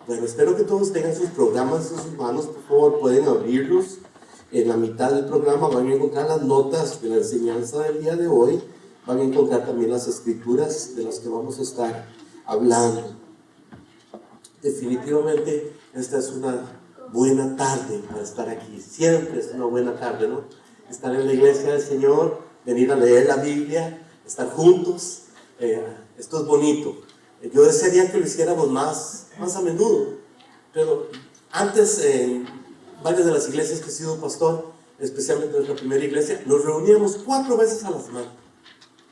Bueno, espero que todos tengan sus programas en sus manos. Por favor, pueden abrirlos. En la mitad del programa van a encontrar las notas de la enseñanza del día de hoy. Van a encontrar también las escrituras de las que vamos a estar hablando. Definitivamente esta es una buena tarde para estar aquí. Siempre es una buena tarde, ¿no? Estar en la iglesia del Señor, venir a leer la Biblia, estar juntos. Esto es bonito. Yo desearía que lo hiciéramos más a menudo, pero antes en varias de las iglesias que he sido pastor, especialmente en nuestra primera iglesia, nos reuníamos 4 veces a la semana,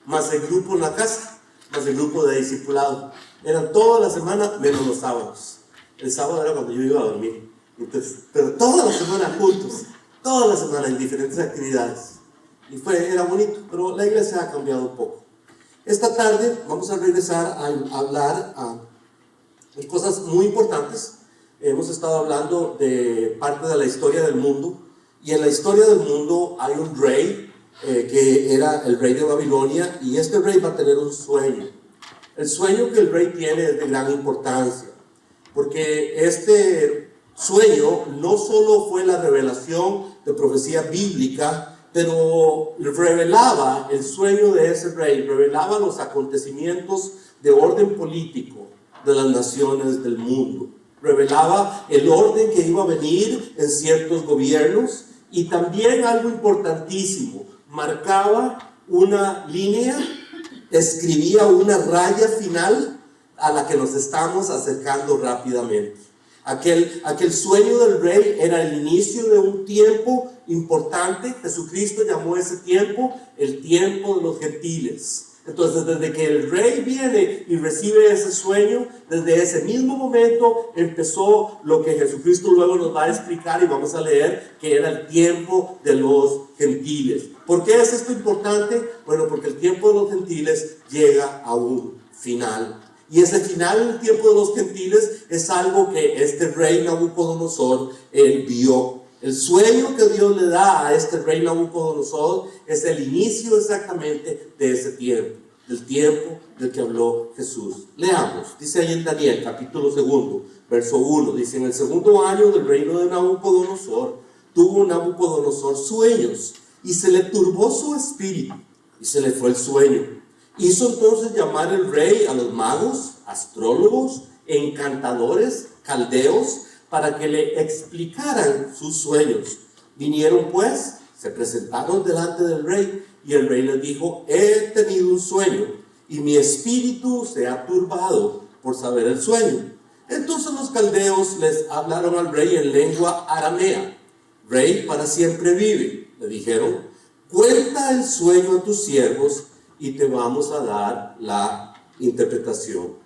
más el grupo en la casa, más el grupo de discipulado. Eran toda la semana menos los sábados. El sábado era cuando yo iba a dormir. Entonces, pero toda la semana juntos, toda la semana en diferentes actividades. Y era bonito, pero la iglesia ha cambiado un poco. Esta tarde vamos a regresar a hablar de cosas muy importantes. Hemos estado hablando de parte de la historia del mundo, y en la historia del mundo hay un rey que era el rey de Babilonia, y este rey va a tener un sueño. El sueño que el rey tiene es de gran importancia, porque este sueño no solo fue la revelación de profecía bíblica, pero revelaba el sueño de ese rey, revelaba los acontecimientos de orden político de las naciones del mundo, revelaba el orden que iba a venir en ciertos gobiernos, y también algo importantísimo, marcaba una línea, escribía una raya final a la que nos estamos acercando rápidamente. Aquel sueño del rey era el inicio de un tiempo importante. Jesucristo llamó ese tiempo el tiempo de los gentiles. Entonces, desde que el rey viene y recibe ese sueño, desde ese mismo momento empezó lo que Jesucristo luego nos va a explicar, y vamos a leer que era el tiempo de los gentiles. ¿Por qué es esto importante? Bueno, porque el tiempo de los gentiles llega a un final. Y ese final del tiempo de los gentiles es algo que este rey Nabucodonosor, él vio. El sueño que Dios le da a este rey Nabucodonosor es el inicio exactamente de ese tiempo, del tiempo del que habló Jesús. Leamos, dice ahí en Daniel, capítulo 2, verso 1, dice: en el 2.º año del reino de Nabucodonosor, tuvo Nabucodonosor sueños, y se le turbó su espíritu, y se le fue el sueño. Hizo entonces llamar el rey a los magos, astrólogos, encantadores, caldeos, para que le explicaran sus sueños. Vinieron pues, se presentaron delante del rey, y el rey les dijo: he tenido un sueño, y mi espíritu se ha turbado por saber el sueño. Entonces los caldeos les hablaron al rey en lengua aramea. Rey, para siempre vive, le dijeron, cuenta el sueño a tus siervos, y te vamos a dar la interpretación.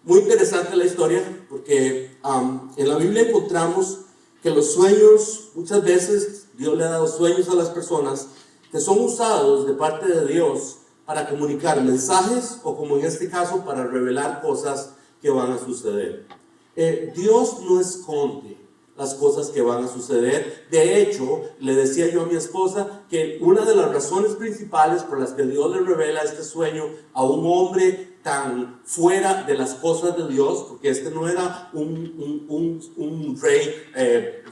Muy interesante la historia, porque en la Biblia encontramos que los sueños, muchas veces Dios le ha dado sueños a las personas que son usados de parte de Dios para comunicar mensajes, o como en este caso, para revelar cosas que van a suceder. Dios no esconde las cosas que van a suceder. De hecho, le decía yo a mi esposa que una de las razones principales por las que Dios le revela este sueño a un hombre tan fuera de las cosas de Dios, porque este no era un rey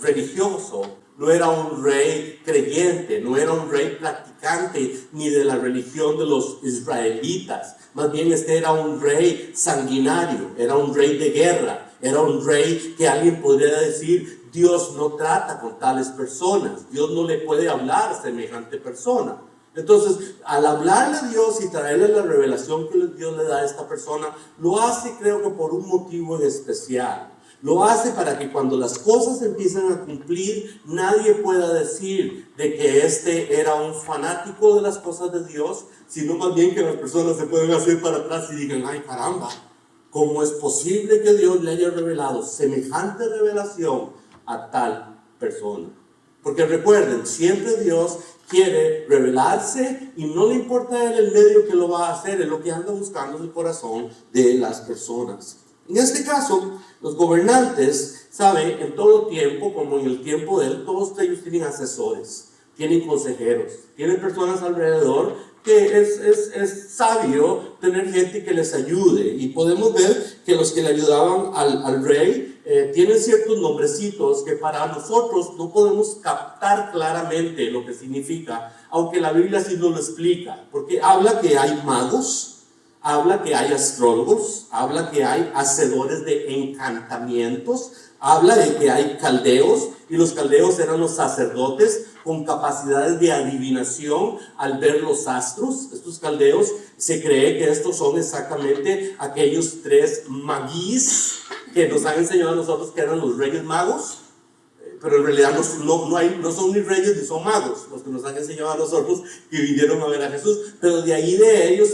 religioso, no era un rey creyente, no era un rey practicante ni de la religión de los israelitas. Más bien este era un rey sanguinario, era un rey de guerra, era un rey que alguien podría decir: Dios no trata con tales personas, Dios no le puede hablar a semejante persona. Entonces, al hablarle a Dios y traerle la revelación que Dios le da a esta persona, lo hace, creo que por un motivo en especial. Lo hace para que cuando las cosas empiezan a cumplir, nadie pueda decir de que este era un fanático de las cosas de Dios, sino más bien que las personas se pueden hacer para atrás y digan: ay, caramba, ¿cómo es posible que Dios le haya revelado semejante revelación a tal persona? Porque recuerden, siempre Dios quiere revelarse, y no le importa el medio que lo va a hacer, es lo que anda buscando en el corazón de las personas. En este caso, los gobernantes, saben, en todo tiempo, como en el tiempo de él, todos ellos tienen asesores, tienen consejeros, tienen personas alrededor que es sabio tener gente que les ayude. Y podemos ver que los que le ayudaban al rey tienen ciertos nombrecitos que para nosotros no podemos captar claramente lo que significa, aunque la Biblia sí nos lo explica, porque habla que hay magos, habla que hay astrólogos, habla que hay hacedores de encantamientos, habla de que hay caldeos, y los caldeos eran los sacerdotes con capacidades de adivinación al ver los astros. Estos caldeos, se cree que estos son exactamente aquellos tres magís que nos han enseñado a nosotros que eran los reyes magos, pero en realidad no son ni reyes ni son magos los que nos han enseñado a nosotros que vinieron a ver a Jesús, pero de ahí de ellos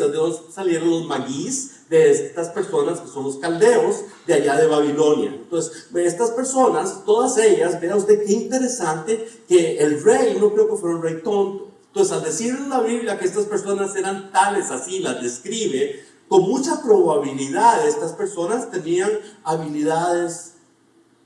salieron los magís, de estas personas que son los caldeos de allá de Babilonia. Entonces, estas personas, todas ellas, vea usted qué interesante que el rey, no creo que fuera un rey tonto. Entonces, al decir en la Biblia que estas personas eran tales, así las describe, con mucha probabilidad estas personas tenían habilidades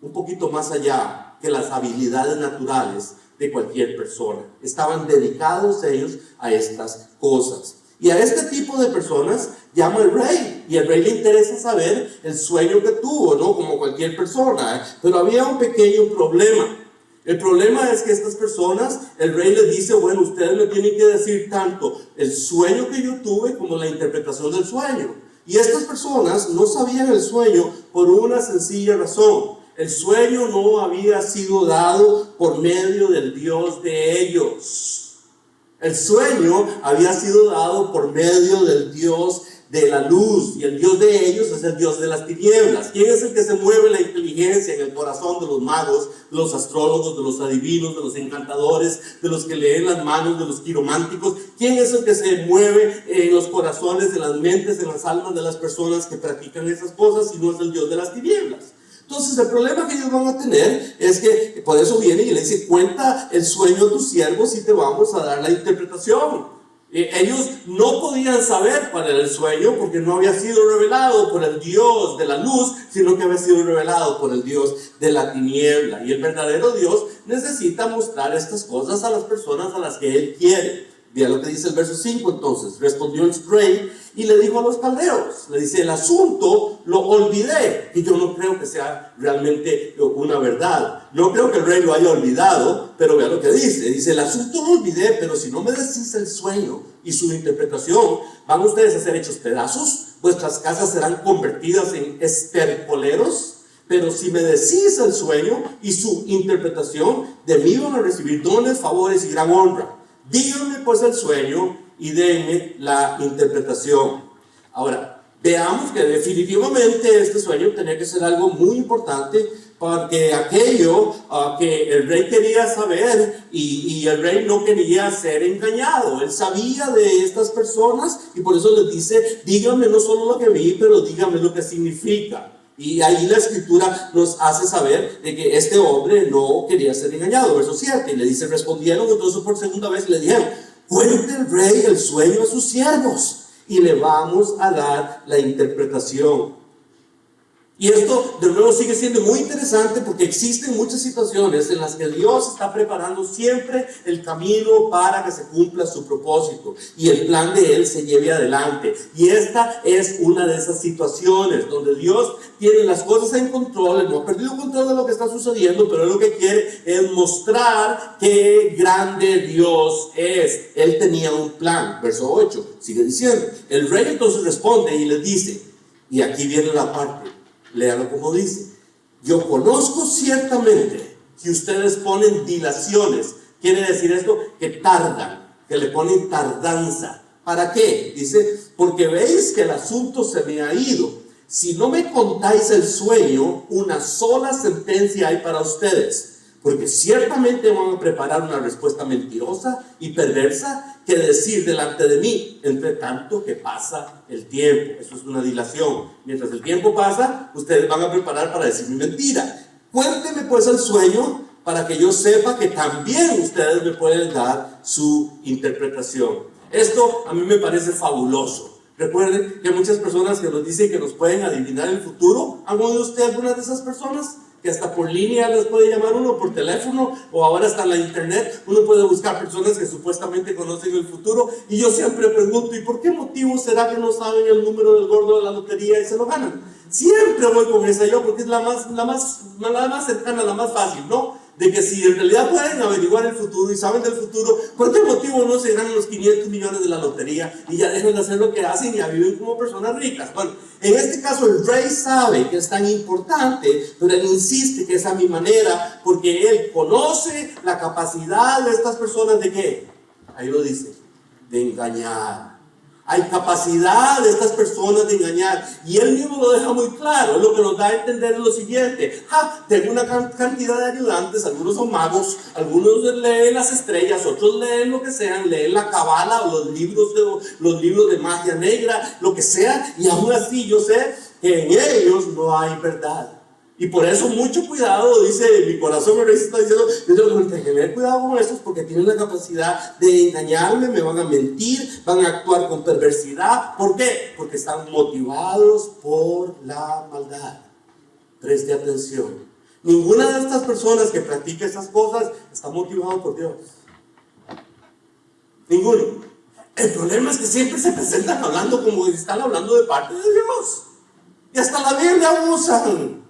un poquito más allá que las habilidades naturales de cualquier persona. Estaban dedicados ellos a estas cosas. Y a este tipo de personas llama el rey, y al rey le interesa saber el sueño que tuvo, ¿no? Como cualquier persona, ¿eh? Pero había un pequeño problema. El problema es que estas personas, el rey les dice, bueno, ustedes me tienen que decir tanto el sueño que yo tuve como la interpretación del sueño. Y estas personas no sabían el sueño por una sencilla razón. El sueño no había sido dado por medio del Dios de ellos. El sueño había sido dado por medio del Dios de la luz, y el Dios de ellos es el Dios de las tinieblas. ¿Quién es el que se mueve la inteligencia en el corazón de los magos, de los astrólogos, de los adivinos, de los encantadores, de los que leen las manos, de los quirománticos? ¿Quién es el que se mueve en los corazones, en las mentes, en las almas de las personas que practican esas cosas, si no es el Dios de las tinieblas? Entonces el problema que ellos van a tener es que por eso viene y le dice, cuenta el sueño a tus siervos y te vamos a dar la interpretación. Ellos no podían saber cuál era el sueño porque no había sido revelado por el Dios de la luz, sino que había sido revelado por el Dios de la tiniebla. Y el verdadero Dios necesita mostrar estas cosas a las personas a las que Él quiere. Vea lo que dice el verso 5 entonces. Respondió el rey y le dijo a los caldeos, le dice, el asunto lo olvidé. Y yo no creo que sea realmente una verdad. No creo que el rey lo haya olvidado, pero vea lo que dice. Dice, el asunto lo olvidé, pero si no me decís el sueño y su interpretación, van ustedes a ser hechos pedazos, vuestras casas serán convertidas en estercoleros. Pero si me decís el sueño y su interpretación, de mí van a recibir dones, favores y gran honra. Díganme pues el sueño y denme la interpretación. Ahora, veamos que definitivamente este sueño tenía que ser algo muy importante, porque aquello que el rey quería saber, y el rey no quería ser engañado. Él sabía de estas personas y por eso les dice, díganme no solo lo que vi, pero díganme lo que significa. Y ahí la escritura nos hace saber de que este hombre no quería ser engañado. Verso 7, y le dice, respondieron entonces por segunda vez y le dijeron, cuente el rey el sueño a sus siervos y le vamos a dar la interpretación. Y esto de nuevo sigue siendo muy interesante porque existen muchas situaciones en las que Dios está preparando siempre el camino para que se cumpla su propósito y el plan de Él se lleve adelante. Y esta es una de esas situaciones donde Dios tiene las cosas en control. Él no ha perdido control de lo que está sucediendo, pero Él lo que quiere es mostrar qué grande Dios es. Él tenía un plan. Verso 8 sigue diciendo, el rey entonces responde y les dice, y aquí viene la parte, léalo como dice, yo conozco ciertamente que ustedes ponen dilaciones. Quiere decir esto, que tardan, que le ponen tardanza. ¿Para qué? Dice, porque veis que el asunto se me ha ido. Si no me contáis el sueño, una sola sentencia hay para ustedes, porque ciertamente van a preparar una respuesta mentirosa y perversa que decir delante de mí, entre tanto que pasa el tiempo. Eso es una dilación. Mientras el tiempo pasa, ustedes van a preparar para decir mi mentira. Cuénteme pues el sueño para que yo sepa que también ustedes me pueden dar su interpretación. Esto a mí me parece fabuloso. Recuerden que hay muchas personas que nos dicen que nos pueden adivinar el futuro. ¿Han oído usted algunas de esas personas? que hasta por línea les puede llamar uno, por teléfono, o ahora hasta en la internet, uno puede buscar personas que supuestamente conocen el futuro. Y yo siempre pregunto, ¿y por qué motivo será que no saben el número del gordo de la lotería y se lo ganan? Siempre voy con esa yo, porque es la más cercana, la más fácil, ¿no? De que si en realidad pueden averiguar el futuro y saben del futuro, ¿por qué motivo no se ganan los 500 millones de la lotería y ya dejan de hacer lo que hacen y ya viven como personas ricas? Bueno, en este caso el rey sabe que es tan importante, pero él insiste que es a mi manera, porque él conoce la capacidad de estas personas de ¿qué? Ahí lo dice, de engañar. Hay capacidad de estas personas de engañar, y él mismo lo deja muy claro. Lo que nos da a entender es lo siguiente: tengo una cantidad de ayudantes, algunos son magos, algunos leen las estrellas, otros leen lo que sean, leen la cabala o los libros de magia negra, lo que sea, y aún así yo sé que en ellos no hay verdad. Y por eso mucho cuidado, dice mi corazón, me está diciendo, yo tengo que tener cuidado con estos porque tienen la capacidad de engañarme, me van a mentir, van a actuar con perversidad. ¿Por qué? Porque están motivados por la maldad. Preste atención. Ninguna de estas personas que practica esas cosas está motivado por Dios. Ninguno. El problema es que siempre se presentan hablando como si están hablando de parte de Dios. Y hasta la Biblia usan.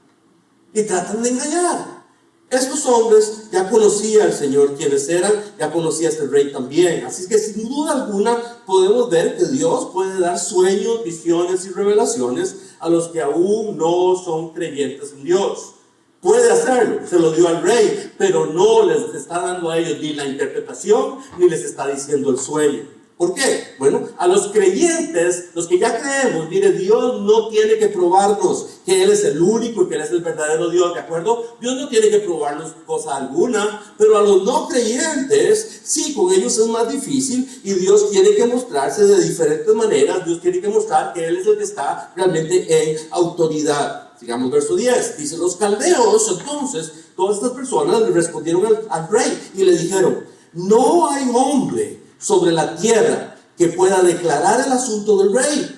Y tratan de engañar. Estos hombres ya conocía al Señor quienes eran, ya conocía a este rey también. Así que sin duda alguna podemos ver que Dios puede dar sueños, visiones y revelaciones a los que aún no son creyentes en Dios. Puede hacerlo, se lo dio al rey, pero no les está dando a ellos ni la interpretación, ni les está diciendo el sueño. ¿Por qué? Bueno, a los creyentes, los que ya creemos, mire, Dios no tiene que probarnos que Él es el único y que Él es el verdadero Dios, ¿de acuerdo? Dios no tiene que probarnos cosa alguna, pero a los no creyentes, sí, con ellos es más difícil, y Dios tiene que mostrarse de diferentes maneras. Dios tiene que mostrar que Él es el que está realmente en autoridad. Sigamos verso 10, dice: los caldeos, entonces, todas estas personas le respondieron al rey y le dijeron: no hay hombre sobre la tierra que pueda declarar el asunto del rey.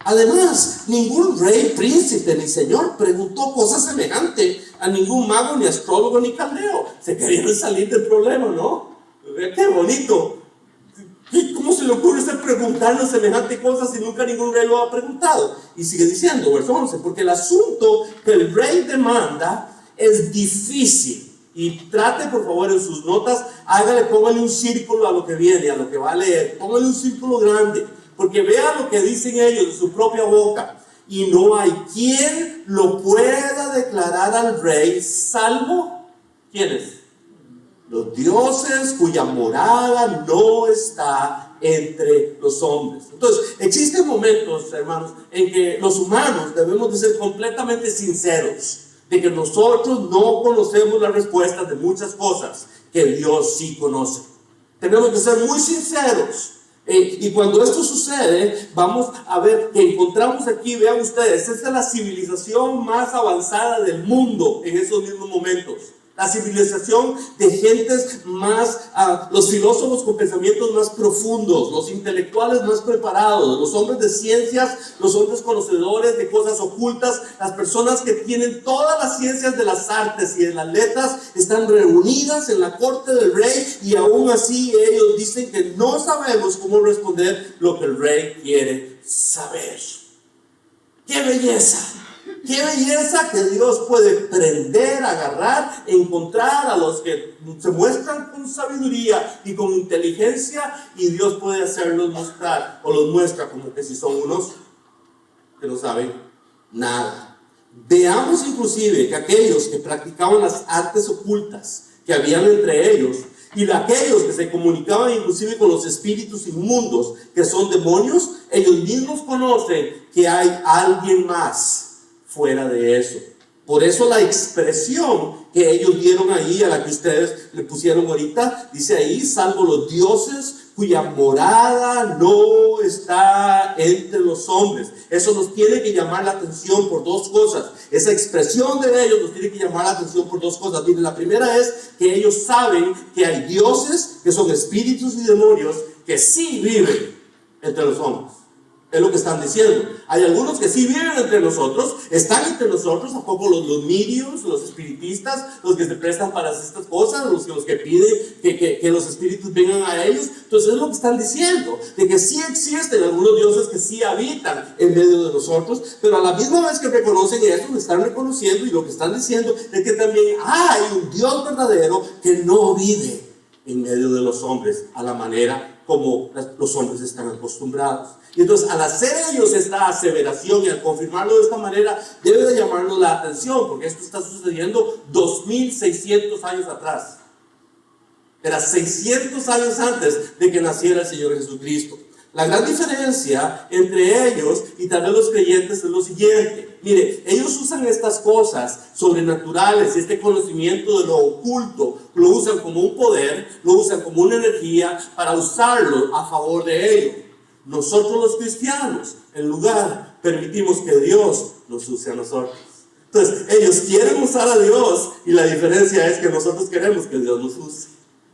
Además, ningún rey, príncipe ni señor preguntó cosa semejante a ningún mago, ni astrólogo, ni caldeo. Se querían salir del problema, ¿no? ¡Qué bonito! ¿Cómo se le ocurre preguntarnos semejante cosa si nunca ningún rey lo ha preguntado? Y sigue diciendo, verso 11, porque el asunto que el rey demanda es difícil. Y trate, por favor, en sus notas, póngale un círculo a lo que viene, a lo que va a leer. Póngale un círculo grande, porque vea lo que dicen ellos de su propia boca. Y no hay quien lo pueda declarar al rey, salvo, ¿quiénes? Los dioses cuya morada no está entre los hombres. Entonces, existen momentos, hermanos, en que los humanos debemos de ser completamente sinceros, de que nosotros no conocemos las respuestas de muchas cosas que Dios sí conoce. Tenemos que ser muy sinceros. Y cuando esto sucede, vamos a ver que encontramos aquí, vean ustedes, esta es la civilización más avanzada del mundo en esos mismos momentos. La civilización de gentes más, los filósofos con pensamientos más profundos, los intelectuales más preparados, los hombres de ciencias, los hombres conocedores de cosas ocultas, las personas que tienen todas las ciencias de las artes y de las letras, están reunidas en la corte del rey, y aún así ellos dicen que no sabemos cómo responder lo que el rey quiere saber. ¡Qué belleza! ¡Qué belleza que Dios puede prender, agarrar, encontrar a los que se muestran con sabiduría y con inteligencia, y Dios puede hacerlos mostrar, o los muestra como que si son unos que no saben nada? Veamos inclusive que aquellos que practicaban las artes ocultas que habían entre ellos, y aquellos que se comunicaban inclusive con los espíritus inmundos, que son demonios, ellos mismos conocen que hay alguien más fuera de eso. Por eso la expresión que ellos dieron ahí, a la que ustedes le pusieron ahorita, dice ahí: salvo los dioses cuya morada no está entre los hombres. Eso nos tiene que llamar la atención por dos cosas. Esa expresión de ellos nos tiene que llamar la atención por dos cosas. Miren, la primera es que ellos saben que hay dioses, que son espíritus y demonios, que sí viven entre los hombres. Es lo que están diciendo. Hay algunos que sí viven entre nosotros, están entre nosotros, ¿a poco los mediums, los espiritistas, los que se prestan para estas cosas, los que piden que los espíritus vengan a ellos? Entonces es lo que están diciendo, de que sí existen algunos dioses que sí habitan en medio de nosotros, pero a la misma vez que reconocen eso, lo están reconociendo, y lo que están diciendo es que también hay un Dios verdadero que no vive en medio de los hombres a la manera como los hombres están acostumbrados. Y entonces, al hacer ellos esta aseveración y al confirmarlo de esta manera, debe de llamarnos la atención, porque esto está sucediendo 2600 años atrás. Era 600 años antes de que naciera el Señor Jesucristo. La gran diferencia entre ellos y tal vez los creyentes es lo siguiente. Mire, ellos usan estas cosas sobrenaturales, este conocimiento de lo oculto, lo usan como un poder, lo usan como una energía para usarlo a favor de ellos. Nosotros los cristianos, en lugar, permitimos que Dios nos use a nosotros. Entonces, ellos quieren usar a Dios, y la diferencia es que nosotros queremos que Dios nos use.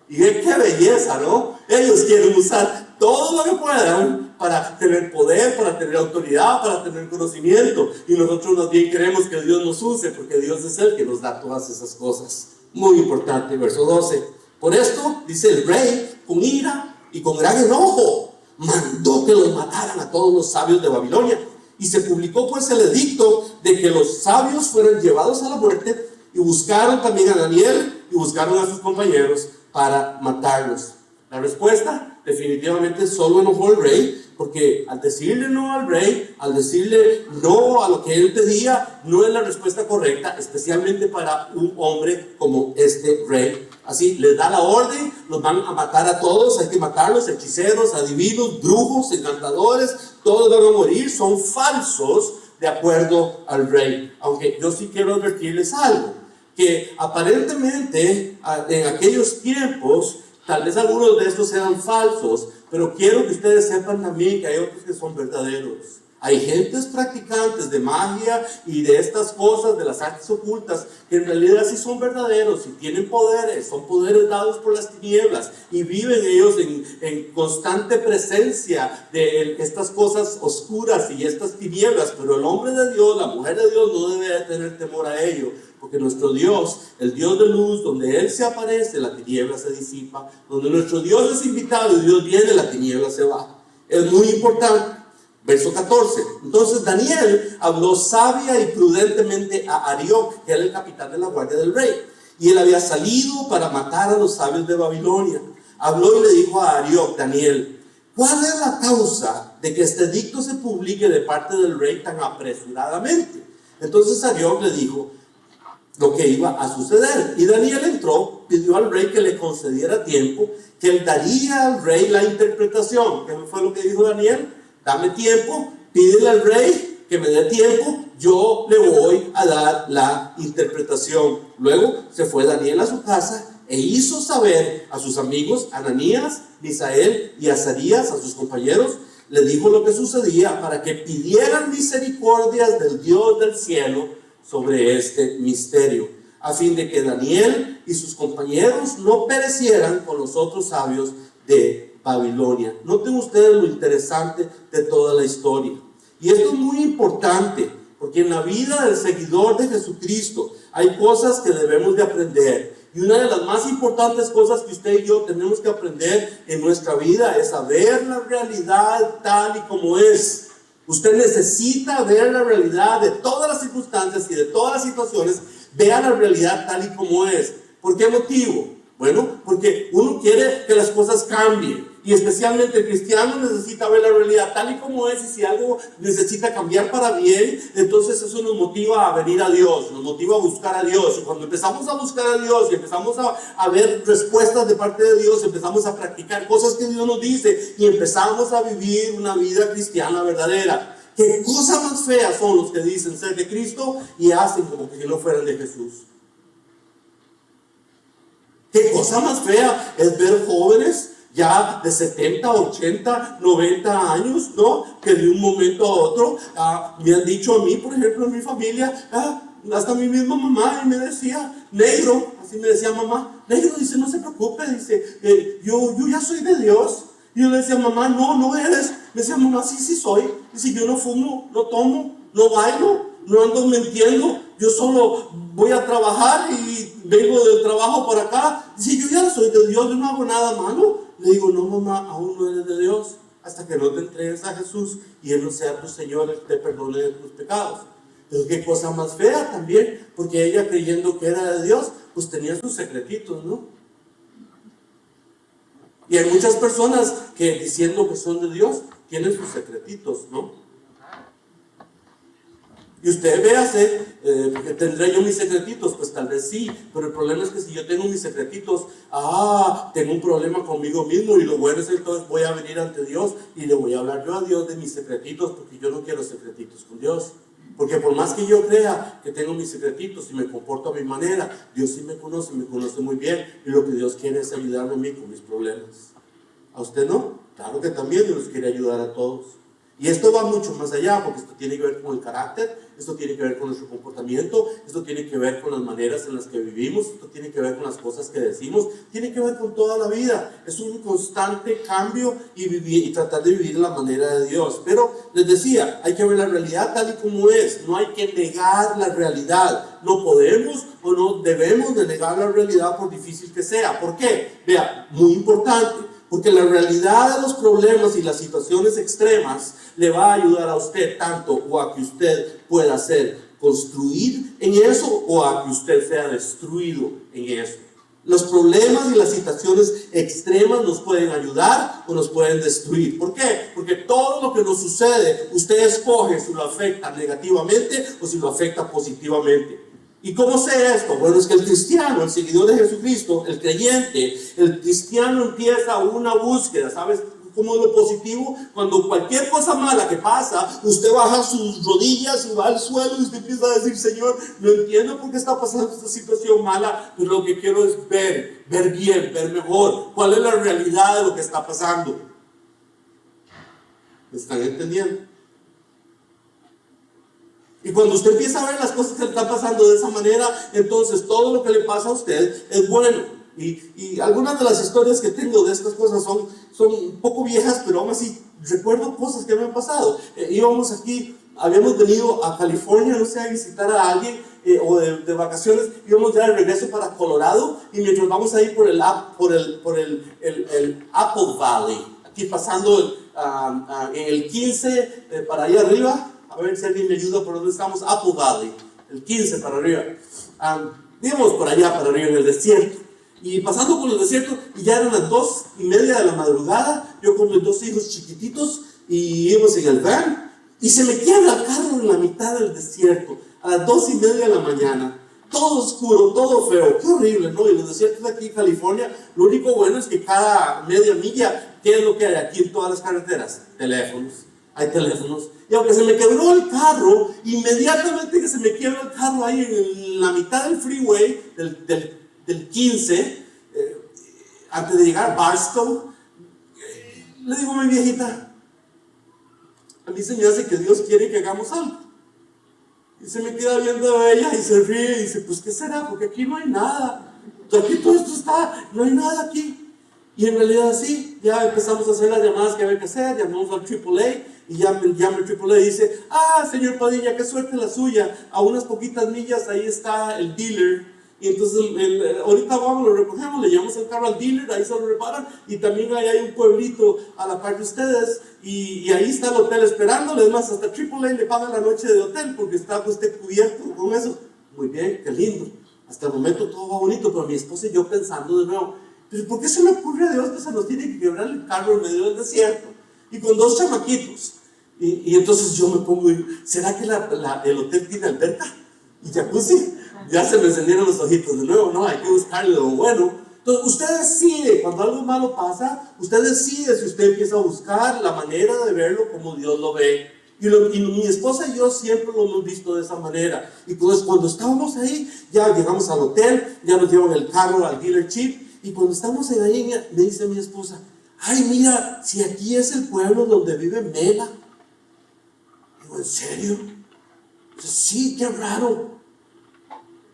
Y qué belleza, ¿no? Ellos quieren usar todo lo que puedan para tener poder, para tener autoridad, para tener conocimiento. Y nosotros más bien queremos que Dios nos use, porque Dios es el que nos da todas esas cosas. Muy importante, verso 12. Por esto, dice el rey, con ira y con gran enojo, mandó que los mataran a todos los sabios de Babilonia. Y se publicó pues el edicto de que los sabios fueran llevados a la muerte, y buscaron también a Daniel y buscaron a sus compañeros para matarlos. La respuesta definitivamente solo enojó al rey, porque al decirle no al rey, al decirle no a lo que él pedía, no es la respuesta correcta, especialmente para un hombre como este rey. Así les da la orden, los van a matar a todos, hay que matarlos, hechiceros, adivinos, brujos, encantadores, todos van a morir, son falsos de acuerdo al rey. Aunque yo sí quiero advertirles algo, que aparentemente en aquellos tiempos, tal vez algunos de estos sean falsos, pero quiero que ustedes sepan también que hay otros que son verdaderos. Hay gentes practicantes de magia y de estas cosas, de las artes ocultas, que en realidad sí son verdaderos y tienen poderes, son poderes dados por las tinieblas, y viven ellos en constante presencia de estas cosas oscuras y estas tinieblas. Pero el hombre de Dios, la mujer de Dios, no debe de tener temor a ello, porque nuestro Dios, el Dios de luz, donde Él se aparece, la tiniebla se disipa. Donde nuestro Dios es invitado y Dios viene, la tiniebla se va. Es muy importante. Verso 14. Entonces Daniel habló sabia y prudentemente a Arioc, que era el capitán de la guardia del rey, y él había salido para matar a los sabios de Babilonia. Habló y le dijo a Arioc, Daniel, ¿cuál es la causa de que este edicto se publique de parte del rey tan apresuradamente? Entonces Arioc le dijo lo que iba a suceder, y Daniel entró, pidió al rey que le concediera tiempo, que él daría al rey la interpretación. ¿Qué fue lo que dijo Daniel? Dame tiempo, pídele al rey que me dé tiempo, yo le voy a dar la interpretación. Luego se fue Daniel a su casa e hizo saber a sus amigos Ananías, Misael y Azarías, a sus compañeros, le dijo lo que sucedía para que pidieran misericordias del Dios del cielo sobre este misterio, a fin de que Daniel y sus compañeros no perecieran con los otros sabios de Babilonia. Noten ustedes lo interesante de toda la historia. Y esto es muy importante, porque en la vida del seguidor de Jesucristo hay cosas que debemos de aprender. Y una de las más importantes cosas que usted y yo tenemos que aprender en nuestra vida es a ver la realidad tal y como es. Usted necesita ver la realidad de todas las circunstancias y de todas las situaciones. Vea la realidad tal y como es. ¿Por qué motivo? Bueno, porque uno quiere que las cosas cambien. Y especialmente el cristiano necesita ver la realidad tal y como es, y si algo necesita cambiar para bien, entonces eso nos motiva a venir a Dios, nos motiva a buscar a Dios. Y cuando empezamos a buscar a Dios y empezamos a ver respuestas de parte de Dios, empezamos a practicar cosas que Dios nos dice y empezamos a vivir una vida cristiana verdadera. ¿Qué cosa más fea son los que dicen ser de Cristo y hacen como que no fueran de Jesús? ¿Qué cosa más fea es ver jóvenes ya de 70, 80, 90 años, ¿no? Que de un momento a otro me han dicho a mí, por ejemplo, en mi familia, hasta mi misma mamá, y me decía, negro, así me decía mamá, negro, dice, no se preocupe, dice, yo ya soy de Dios. Y yo le decía, mamá, no eres, Me decía, mamá, sí, sí soy. Dice, yo no fumo, no tomo, no bailo, no ando mintiendo. Yo solo voy a trabajar y vengo del trabajo por acá. Dice, yo ya soy de Dios, yo no hago nada malo. Le digo, no, mamá, aún no eres de Dios hasta que no te entregues a Jesús y Él no sea tu Señor, Él te perdone de tus pecados. Pero qué cosa más fea también, porque ella creyendo que era de Dios, pues tenía sus secretitos, ¿no? Y hay muchas personas que diciendo que son de Dios, tienen sus secretitos, ¿no? Y usted véase, que tendré yo mis secretitos, pues tal vez sí, pero el problema es que si yo tengo mis secretitos, tengo un problema conmigo mismo, y lo bueno es entonces voy a venir ante Dios y le voy a hablar yo a Dios de mis secretitos, porque yo no quiero secretitos con Dios. Porque por más que yo crea que tengo mis secretitos y me comporto a mi manera, Dios sí me conoce muy bien, y lo que Dios quiere es ayudarme a mí con mis problemas. ¿A usted no? Claro que también Dios quiere ayudar a todos. Y esto va mucho más allá, porque esto tiene que ver con el carácter, esto tiene que ver con nuestro comportamiento, esto tiene que ver con las maneras en las que vivimos, esto tiene que ver con las cosas que decimos, tiene que ver con toda la vida. Es un constante cambio y tratar de vivir la manera de Dios. Pero les decía, hay que ver la realidad tal y como es, no hay que negar la realidad. No podemos o no debemos de negar la realidad por difícil que sea. ¿Por qué? Vea, muy importante. Porque la realidad de los problemas y las situaciones extremas le va a ayudar a usted tanto o a que usted pueda construir en eso, o a que usted sea destruido en eso. Los problemas y las situaciones extremas nos pueden ayudar o nos pueden destruir. ¿Por qué? Porque todo lo que nos sucede, usted escoge si lo afecta negativamente o si lo afecta positivamente. ¿Y cómo sé esto? Bueno, es que el cristiano, el seguidor de Jesucristo, el creyente, el cristiano empieza una búsqueda, ¿sabes? Como lo positivo, cuando cualquier cosa mala que pasa, usted baja sus rodillas y va al suelo y usted empieza a decir, Señor, no entiendo por qué está pasando esta situación mala, pero lo que quiero es ver bien, ver mejor, cuál es la realidad de lo que está pasando. ¿Me están entendiendo? Y cuando usted empieza a ver las cosas que le están pasando de esa manera, entonces todo lo que le pasa a usted es bueno. Y algunas de las historias que tengo de estas cosas son un poco viejas, pero aún así recuerdo cosas que me han pasado. Habíamos venido a California, no sé, a visitar a alguien, o de vacaciones, íbamos ya de regreso para Colorado, y mientras vamos a ir por el Apple Valley, aquí pasando en el 15 para allá arriba. A ver si alguien me ayuda por dónde estamos. Apple Valley, el 15 para arriba. Íbamos por allá para arriba en el desierto. Y pasando por el desierto, y ya eran las 2:30 de la madrugada, yo con mis 2 hijos chiquititos, y íbamos en el van, y se me quiebra el carro en la mitad del desierto, a las 2:30 de la mañana. Todo oscuro, todo feo, qué horrible, ¿no? Y los desiertos de aquí en California, lo único bueno es que cada media milla, ¿qué es lo que hay aquí en todas las carreteras? Teléfonos. Hay teléfonos. Y aunque se me quebró el carro, inmediatamente que se me quiebra el carro ahí en la mitad del freeway del 15, antes de llegar a Barstow, le digo a mi viejita, a mí se me hace que Dios quiere que hagamos algo. Y se me queda viendo a ella y se ríe y dice, pues ¿qué será? Porque aquí no hay nada. Aquí todo esto está, no hay nada aquí. Y en realidad sí, ya empezamos a hacer las llamadas que había que hacer, llamamos al AAA, y llama el AAA y dice, señor Padilla, qué suerte la suya, a unas poquitas millas ahí está el dealer. Y entonces ahorita vamos, lo recogemos, le llevamos el carro al dealer, ahí se lo reparan, y también ahí hay un pueblito a la par de ustedes, y ahí está el hotel esperándole. Es más, hasta AAA le paga la noche de hotel porque está usted cubierto con eso. Muy bien, qué lindo. Hasta el momento todo va bonito, pero mi esposa y yo pensando de nuevo, pero ¿por qué se le ocurre a Dios que se nos tiene que quebrar el carro en medio del desierto? Y con 2 chamaquitos. Y entonces yo me pongo, ¿será que el hotel tiene alberca y jacuzzi? Ya se me encendieron los ojitos de nuevo, ¿no? Hay que buscarle lo bueno. Entonces usted decide, cuando algo malo pasa, usted decide si usted empieza a buscar la manera de verlo como Dios lo ve. Y mi esposa y yo siempre lo hemos visto de esa manera. Y entonces cuando estábamos ahí, ya llegamos al hotel, ya nos llevan el carro al dealership, y cuando estamos ahí, me dice mi esposa, ay, mira, si aquí es el pueblo donde vive Mela. Digo, ¿en serio? Dice, sí, qué raro.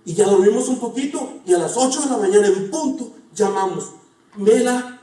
Y ya dormimos un poquito, y a las 8 de la mañana en punto llamamos, Mela.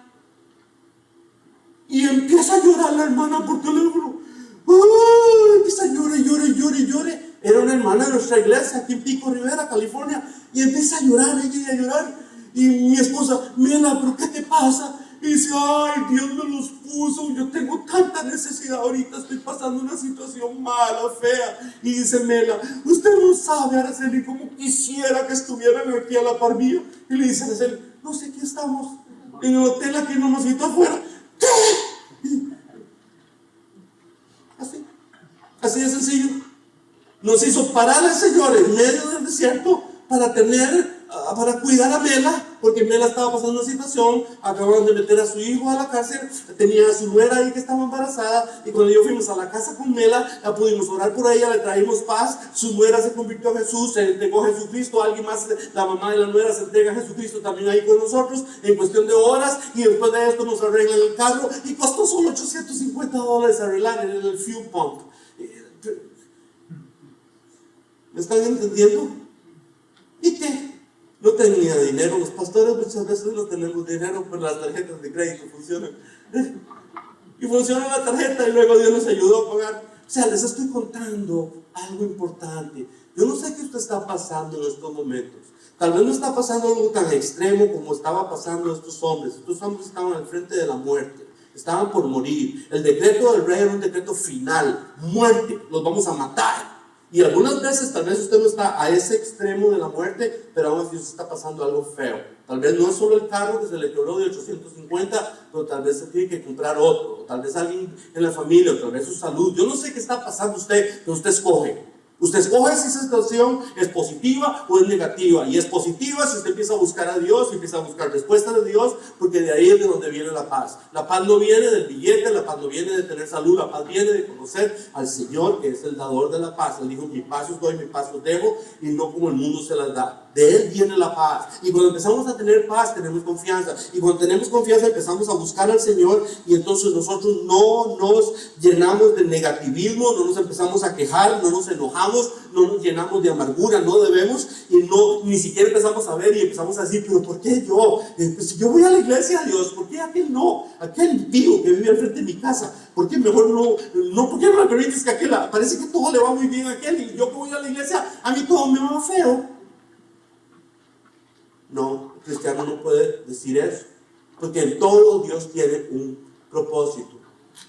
Y empieza a llorar la hermana por teléfono. ¡Ay! Empieza a llore. Era una hermana de nuestra iglesia aquí en Pico Rivera, California. Y empieza a llorar, ella y a llorar. Y mi esposa, Mela, ¿pero qué te pasa? Y dice, ay, Dios me los puso, yo tengo tanta necesidad ahorita, estoy pasando una situación mala, fea. Y dice Mela, usted no sabe, Araceli, cómo quisiera que estuvieran aquí a la par mía. Y le dice Araceli, no sé, aquí estamos, en el hotel aquí nomásito afuera. ¿Qué? Así de sencillo. Nos hizo parar al Señor en medio del desierto para cuidar a Mela, porque Mela estaba pasando una situación. Acababan de meter a su hijo a la cárcel, tenía a su nuera ahí que estaba embarazada, y cuando yo fuimos a la casa con Mela, la pudimos orar por ella, le traímos paz. Su nuera se convirtió a Jesús, se entregó a Jesucristo. Alguien más, la mamá de la nuera, se entrega a Jesucristo también ahí con nosotros en cuestión de horas, y después de esto nos arreglan el carro, y costó solo $850 arreglar en el fuel pump. ¿Me están entendiendo? ¿Y qué? No tenía dinero. Los pastores muchas veces no tenemos dinero, pero las tarjetas de crédito funcionan. Y funciona la tarjeta y luego Dios nos ayudó a pagar. O sea, les estoy contando algo importante. Yo no sé qué usted está pasando en estos momentos. Tal vez no está pasando algo tan extremo como estaba pasando estos hombres. Estos hombres estaban al frente de la muerte. Estaban por morir. El decreto del rey era un decreto final. Muerte. Los vamos a matar. Y algunas veces, tal vez usted no está a ese extremo de la muerte, pero aún así está pasando algo feo. Tal vez no es solo el carro que se le quebró de 850, pero tal vez se tiene que comprar otro, o tal vez alguien en la familia, o tal vez su salud. Yo no sé qué está pasando usted, pero usted escoge. Usted escoge si esa situación es positiva o es negativa. Y es positiva si usted empieza a buscar a Dios, y empieza a buscar respuestas de Dios, porque de ahí es de donde viene la paz. La paz no viene del billete, la paz no viene de tener salud, la paz viene de conocer al Señor, que es el dador de la paz. Él dijo, mi paz os doy, mi paz os dejo, y no como el mundo se las da. De Él viene la paz. Y cuando empezamos a tener paz, tenemos confianza. Y cuando tenemos confianza, empezamos a buscar al Señor. Y entonces nosotros no nos llenamos de negativismo, no nos empezamos a quejar, no nos enojamos, no nos llenamos de amargura. No debemos, y ni siquiera empezamos a ver y empezamos a decir, pero ¿por qué yo? Pues yo voy a la iglesia, Dios, ¿por qué aquel no? Aquel impío que vive al frente de mi casa, ¿por qué mejor no? ¿Por qué no me permites que aquel, parece que todo le va muy bien a aquel, y yo que voy a la iglesia, a mí todo me va feo? No, el cristiano no puede decir eso, porque en todo Dios tiene un propósito.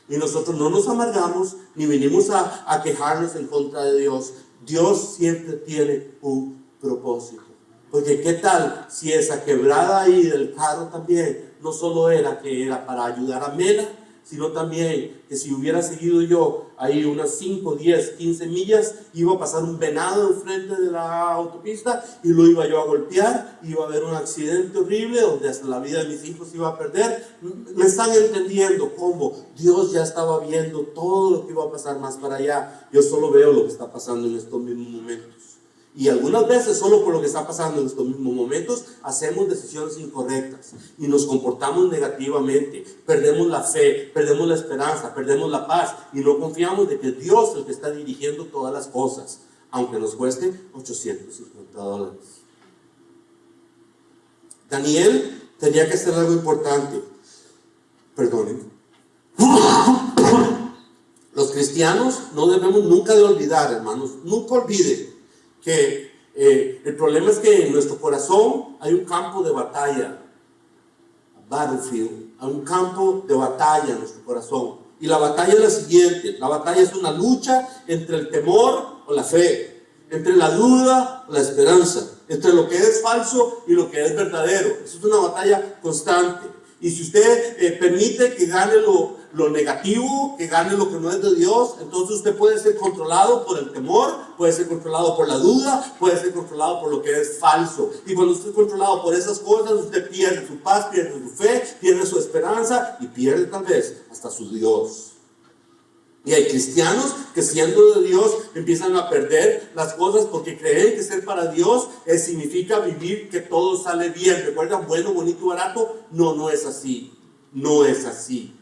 Y nosotros no nos amargamos, ni venimos a quejarnos en contra de Dios. Dios siempre tiene un propósito. Porque qué tal si esa quebrada ahí del carro también no solo era que era para ayudar a Mela, sino también que si hubiera seguido yo ahí unas 5, 10, 15 millas, iba a pasar un venado enfrente de la autopista y lo iba yo a golpear, iba a haber un accidente horrible donde hasta la vida de mis hijos iba a perder. Me están entendiendo cómo Dios ya estaba viendo todo lo que iba a pasar más para allá. Yo solo veo lo que está pasando en estos mismos momentos. Y algunas veces, solo por lo que está pasando en estos mismos momentos, hacemos decisiones incorrectas y nos comportamos negativamente, perdemos la fe, perdemos la esperanza, perdemos la paz, y no confiamos de que Dios es el que está dirigiendo todas las cosas, aunque nos cueste $850. Daniel tenía que hacer algo importante. Perdonen. Los cristianos no debemos nunca de olvidar, hermanos, nunca olviden que el problema es que en nuestro corazón hay un campo de batalla, battlefield, hay un campo de batalla en nuestro corazón. Y la batalla es la siguiente: la batalla es una lucha entre el temor o la fe, entre la duda o la esperanza, entre lo que es falso y lo que es verdadero. Eso es una batalla constante. Y si usted permite que gane lo negativo, que gane lo que no es de Dios, entonces usted puede ser controlado por el temor, puede ser controlado por la duda, puede ser controlado por lo que es falso. Y cuando usted es controlado por esas cosas, usted pierde su paz, pierde su fe, pierde su esperanza y pierde tal vez hasta su Dios. Y hay cristianos que, siendo de Dios, empiezan a perder las cosas porque creen que ser para Dios significa vivir que todo sale bien. ¿Recuerdan? Bueno, bonito y barato. No es así. No es así.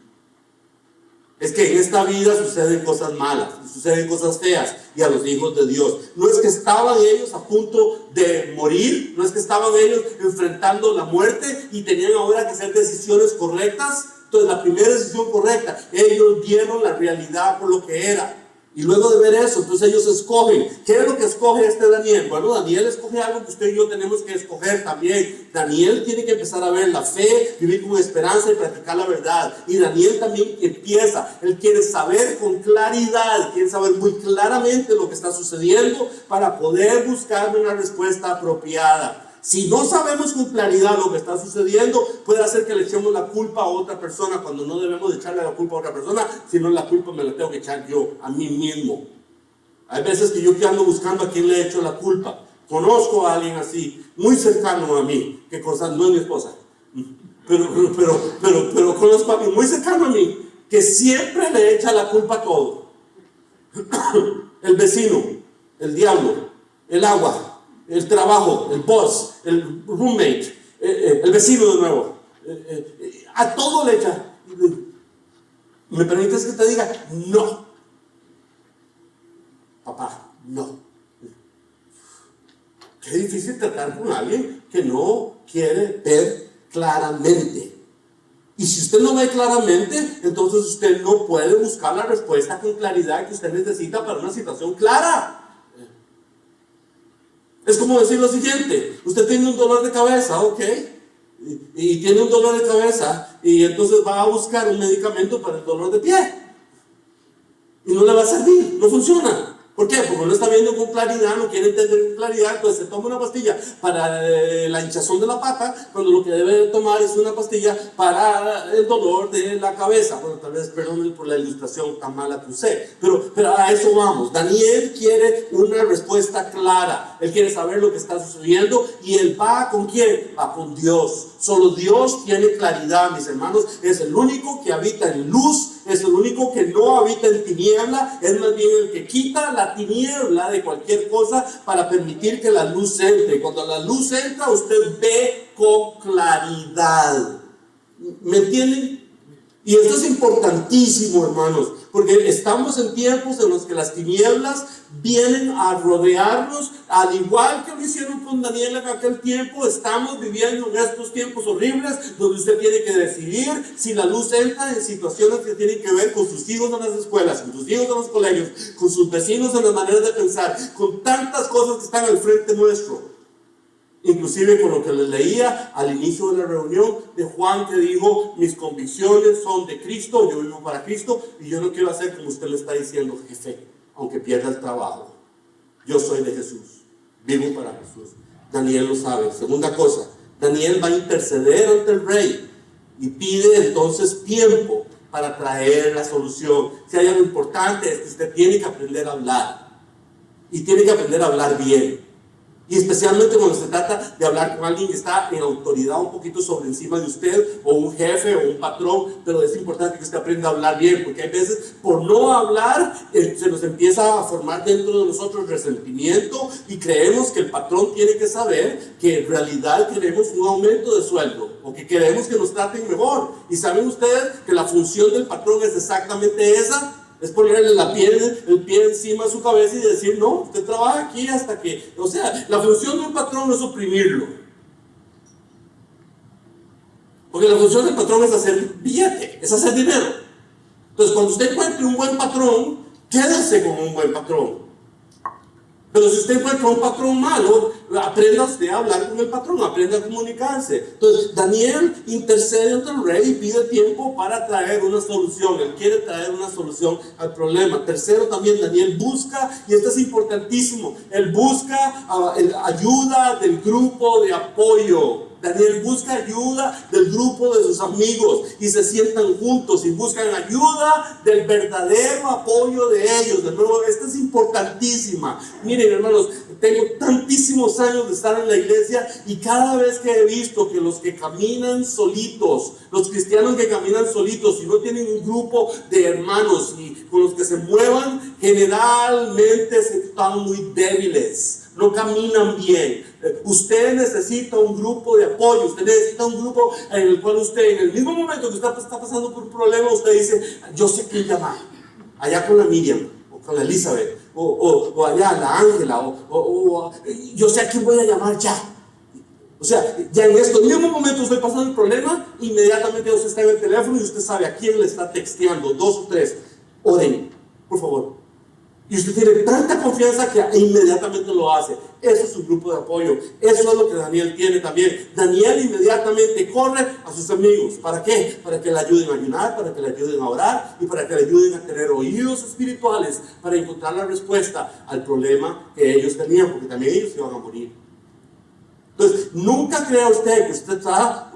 Es que en esta vida suceden cosas malas, suceden cosas feas, y a los hijos de Dios. No es que estaban ellos a punto de morir, no es que estaban ellos enfrentando la muerte y tenían ahora que hacer decisiones correctas. Entonces la primera decisión correcta, ellos vieron la realidad por lo que era. Y luego de ver eso, entonces ellos escogen. ¿Qué es lo que escoge Daniel? Bueno, Daniel escoge algo que usted y yo tenemos que escoger también. Daniel tiene que empezar a ver la fe, vivir con esperanza y practicar la verdad. Y Daniel también empieza, él quiere saber con claridad, quiere saber muy claramente lo que está sucediendo para poder buscar una respuesta apropiada. Si no sabemos con claridad lo que está sucediendo, puede hacer que le echemos la culpa a otra persona cuando no debemos de echarle la culpa a otra persona, sino la culpa me la tengo que echar yo, a mí mismo. Hay veces que yo que ando buscando a quién le echo la culpa. Conozco a alguien así, muy cercano a mí, que no es mi esposa, pero conozco a alguien muy cercano a mí, que siempre le echa la culpa a todo. El vecino, el diablo, el agua, el trabajo, el boss, el roommate, el vecino de nuevo, a todo le echa. ¿Me permites que te diga? No. Papá, no. Qué difícil tratar con alguien que no quiere ver claramente. Y si usted no ve claramente, entonces usted no puede buscar la respuesta con claridad que usted necesita para una situación clara. Es como decir lo siguiente: usted tiene un dolor de cabeza, ok, y tiene un dolor de cabeza, y entonces va a buscar un medicamento para el dolor de pie, y no le va a servir, no funciona. ¿Por qué? Porque no está viendo con claridad, no quiere entender con claridad. Entonces se toma una pastilla para la hinchazón de la pata, cuando lo que debe tomar es una pastilla para el dolor de la cabeza. Bueno, tal vez perdonen por la ilustración tan mala que usé, pero a eso vamos. Daniel quiere una respuesta clara. Él quiere saber lo que está sucediendo, y él va ¿con quién? Va con Dios. Solo Dios tiene claridad, mis hermanos. Es el único que habita en luz, es el único que no habita en tiniebla. Es más bien el que quita la tiniebla de cualquier cosa para permitir que la luz entre. Cuando la luz entra, usted ve con claridad. ¿Me entienden? Y esto es importantísimo, hermanos, porque estamos en tiempos en los que las tinieblas vienen a rodearnos, al igual que lo hicieron con Daniel en aquel tiempo. Estamos viviendo en estos tiempos horribles donde usted tiene que decidir si la luz entra en situaciones que tienen que ver con sus hijos en las escuelas, con sus hijos en los colegios, con sus vecinos en las maneras de pensar, con tantas cosas que están al frente nuestro. Inclusive con lo que les leía al inicio de la reunión de Juan, que dijo: mis convicciones son de Cristo, yo vivo para Cristo, y yo no quiero hacer como usted le está diciendo, jefe, aunque pierda el trabajo. Yo soy de Jesús, vivo para Jesús. Daniel lo sabe. Segunda cosa, Daniel va a interceder ante el rey y pide entonces tiempo para traer la solución. Si hay algo importante, es que usted tiene que aprender a hablar, y tiene que aprender a hablar bien. Y especialmente cuando se trata de hablar con alguien que está en autoridad un poquito sobre encima de usted, o un jefe o un patrón. Pero es importante que usted aprenda a hablar bien, porque hay veces por no hablar se nos empieza a formar dentro de nosotros resentimiento, y creemos que el patrón tiene que saber que en realidad queremos un aumento de sueldo, o que queremos que nos traten mejor. Y saben ustedes que la función del patrón es exactamente esa. Es ponerle el pie encima de su cabeza y decir: no, usted trabaja aquí hasta que... O sea, la función de un patrón no es oprimirlo, porque la función del patrón es hacer billete, es hacer dinero. Entonces, cuando usted encuentre un buen patrón, quédese con un buen patrón. Pero si usted encuentra un patrón malo, aprenda usted a hablar con el patrón, aprenda a comunicarse. Entonces Daniel intercede ante el rey y pide tiempo para traer una solución. Él quiere traer una solución al problema. Tercero, también Daniel busca, y esto es importantísimo, él busca ayuda del grupo de apoyo. Daniel busca ayuda del grupo de sus amigos, y se sientan juntos y buscan ayuda del verdadero apoyo de ellos. De nuevo, esta es importantísima. Miren, hermanos, tengo tantísimos años de estar en la iglesia, y cada vez que he visto que los que caminan solitos, los cristianos que caminan solitos y no tienen un grupo de hermanos y con los que se muevan, generalmente están muy débiles, no caminan bien. Usted necesita un grupo de apoyo, usted necesita un grupo en el cual usted, en el mismo momento que usted está pasando por un problema, usted dice: yo sé quién llamar, allá con la Miriam, o con la Elizabeth, o allá la Ángela, o yo sé a quién voy a llamar ya. O sea, ya en estos mismos momentos estoy pasando el problema, inmediatamente usted está en el teléfono y usted sabe a quién le está texteando, 2 o 3. Oren, por favor. Y usted tiene tanta confianza que inmediatamente lo hace. Eso es un grupo de apoyo. Eso es lo que Daniel tiene también. Daniel inmediatamente corre a sus amigos. ¿Para qué? Para que le ayuden a ayunar, para que le ayuden a orar y para que le ayuden a tener oídos espirituales para encontrar la respuesta al problema que ellos tenían, porque también ellos iban a morir. Entonces, nunca crea usted que usted está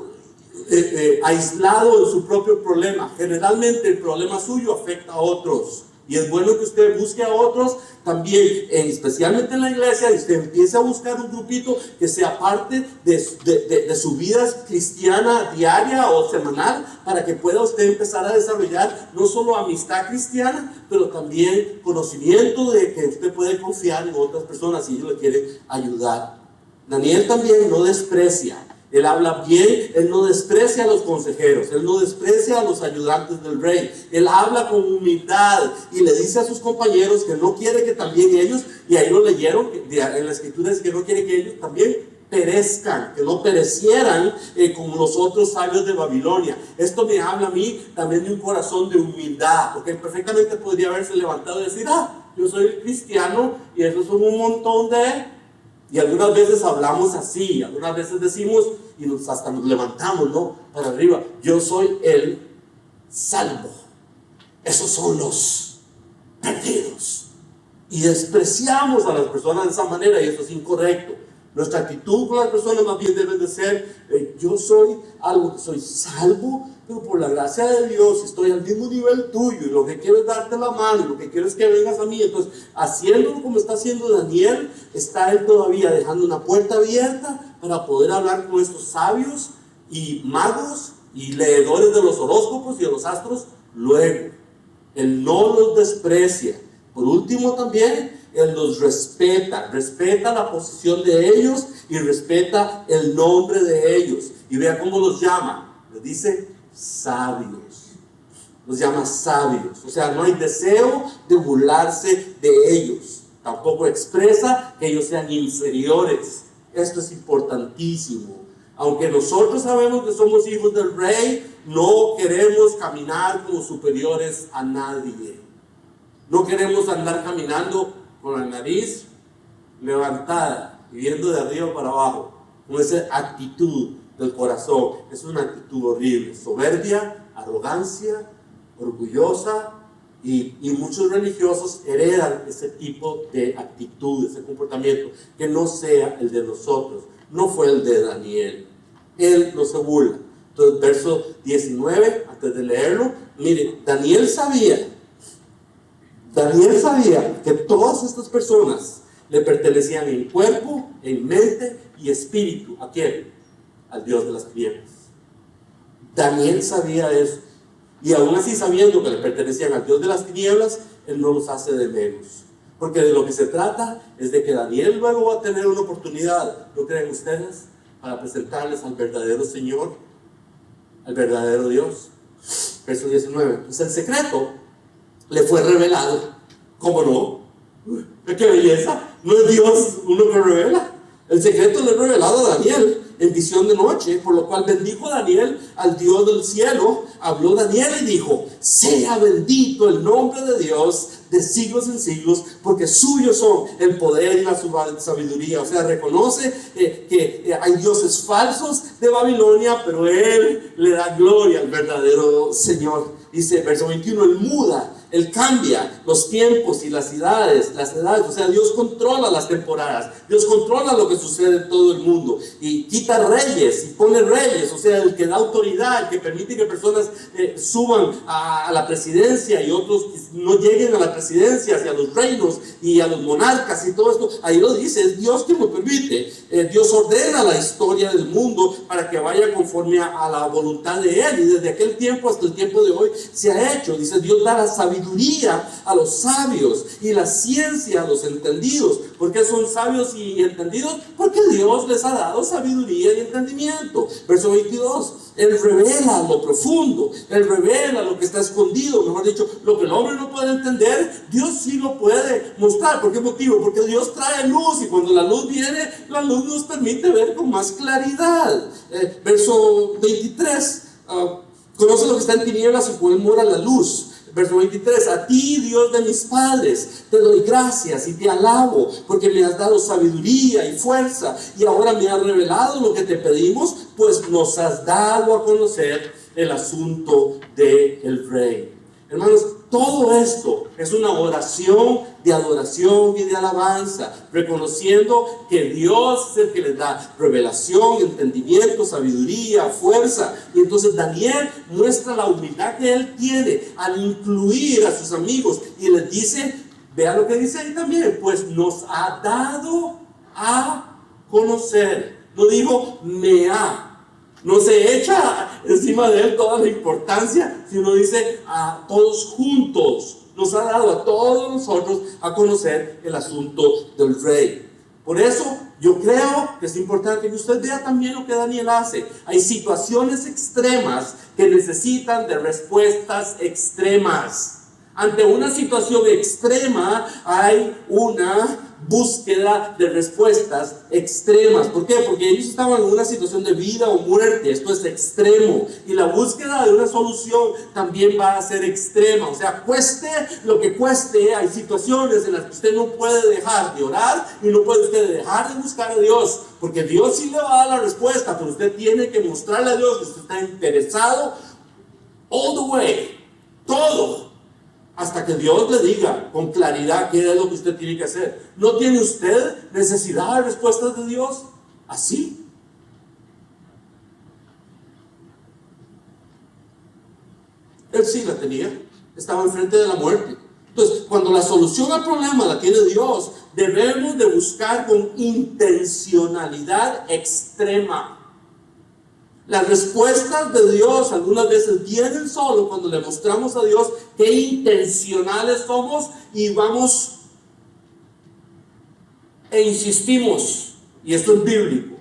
aislado de su propio problema. Generalmente el problema suyo afecta a otros. Y es bueno que usted busque a otros también, especialmente en la iglesia, y usted empiece a buscar un grupito que sea parte de su vida cristiana diaria o semanal, para que pueda usted empezar a desarrollar no solo amistad cristiana, pero también conocimiento de que usted puede confiar en otras personas y ellos le quieren ayudar. Daniel también no desprecia. Él habla bien, él no desprecia a los consejeros, él no desprecia a los ayudantes del rey. Él habla con humildad y le dice a sus compañeros que no quiere que también ellos, y ahí lo leyeron en la escritura, es que no quiere que ellos también perezcan, que no perecieran como los otros sabios de Babilonia. Esto me habla a mí también de un corazón de humildad, porque él perfectamente podría haberse levantado y decir, yo soy cristiano y esos son un montón de... Y algunas veces hablamos así, algunas veces decimos y hasta nos levantamos, ¿no? Para arriba. Yo soy el salvo. Esos son los perdidos. Y despreciamos a las personas de esa manera y eso es incorrecto. Nuestra actitud con las personas más bien debe de ser, yo soy algo que soy salvo, pero por la gracia de Dios estoy al mismo nivel tuyo y lo que quiero es darte la mano y lo que quiero es que vengas a mí. Entonces, haciéndolo como está haciendo Daniel, está él todavía dejando una puerta abierta para poder hablar con estos sabios y magos y leedores de los horóscopos y de los astros luego. Él no los desprecia. Por último también, él los respeta la posición de ellos y respeta el nombre de ellos. Y vea cómo los llama, les dice sabios, los llama sabios. O sea, no hay deseo de burlarse de ellos, tampoco expresa que ellos sean inferiores. Esto es importantísimo. Aunque nosotros sabemos que somos hijos del rey, no queremos caminar como superiores a nadie. No queremos andar caminando con la nariz levantada y viendo de arriba para abajo, con esa actitud del corazón. Es una actitud horrible, soberbia, arrogancia, orgullosa, y muchos religiosos heredan ese tipo de actitud, ese comportamiento, que no sea el de nosotros. No fue el de Daniel. Él no se burla. Entonces, verso 19, antes de leerlo, mire, Daniel sabía que todas estas personas le pertenecían en cuerpo, en mente y espíritu. ¿A quién? Al Dios de las tinieblas. Daniel sabía eso. Y aún así, sabiendo que le pertenecían al Dios de las tinieblas, él no los hace de menos. Porque de lo que se trata es de que Daniel luego va a tener una oportunidad, ¿no creen ustedes?, para presentarles al verdadero Señor, al verdadero Dios. Verso 19. Pues el secreto le fue revelado. ¿Cómo no? ¡Qué belleza! No es Dios uno que revela. El secreto le es revelado a Daniel en visión de noche, por lo cual bendijo Daniel al Dios del cielo. Habló Daniel y dijo: sea bendito el nombre de Dios de siglos en siglos, porque suyos son el poder y la sabiduría. O sea, reconoce que hay dioses falsos de Babilonia, pero él le da gloria al verdadero Señor. Dice, verso 21, él muda, él cambia los tiempos y las edades. O sea, Dios controla las temporadas, Dios controla lo que sucede en todo el mundo, y quita reyes y pone reyes. O sea, el que da autoridad, el que permite que personas suban a la presidencia y otros no lleguen a la presidencia, hacia los reinos y a los monarcas y todo esto. Ahí lo dice, es Dios quien lo permite. Dios ordena la historia del mundo para que vaya conforme a la voluntad de Él, y desde aquel tiempo hasta el tiempo de hoy se ha hecho. Dice, Dios da la sabiduría sabiduría a los sabios y la ciencia a los entendidos. ¿Por qué son sabios y entendidos? Porque Dios les ha dado sabiduría y entendimiento. Verso 22, Él revela lo profundo, Él revela lo que está escondido, mejor dicho, lo que el hombre no puede entender, Dios sí lo puede mostrar. ¿Por qué motivo? Porque Dios trae luz, y cuando la luz viene, la luz nos permite ver con más claridad. Verso 23, conoce lo que está en tinieblas y por él mora la luz. Verso 23, a ti, Dios de mis padres, te doy gracias y te alabo, porque me has dado sabiduría y fuerza, y ahora me has revelado lo que te pedimos, pues nos has dado a conocer el asunto del rey. Hermanos, todo esto es una oración de adoración y de alabanza, reconociendo que Dios es el que les da revelación, entendimiento, sabiduría, fuerza. Y entonces Daniel muestra la humildad que él tiene al incluir a sus amigos y les dice, vean lo que dice ahí también, pues nos ha dado a conocer. No dijo me ha. No se echa encima de él toda la importancia, sino dice a todos juntos. Nos ha dado a todos nosotros a conocer el asunto del rey. Por eso yo creo que es importante que usted vea también lo que Daniel hace. Hay situaciones extremas que necesitan de respuestas extremas. Ante una situación extrema hay una búsqueda de respuestas extremas. ¿Por qué? Porque ellos estaban en una situación de vida o muerte. Esto es extremo. Y la búsqueda de una solución también va a ser extrema. O sea, cueste lo que cueste, hay situaciones en las que usted no puede dejar de orar y no puede usted dejar de buscar a Dios. Porque Dios sí le va a dar la respuesta, pero usted tiene que mostrarle a Dios que usted está interesado all the way, todo, hasta que Dios le diga con claridad qué es lo que usted tiene que hacer. ¿No tiene usted necesidad de respuestas de Dios? Así. Él sí la tenía. Estaba enfrente de la muerte. Entonces, cuando la solución al problema la tiene Dios, debemos de buscar con intencionalidad extrema. Las respuestas de Dios algunas veces vienen solo cuando le mostramos a Dios qué intencionales somos y vamos e insistimos. Y esto es bíblico.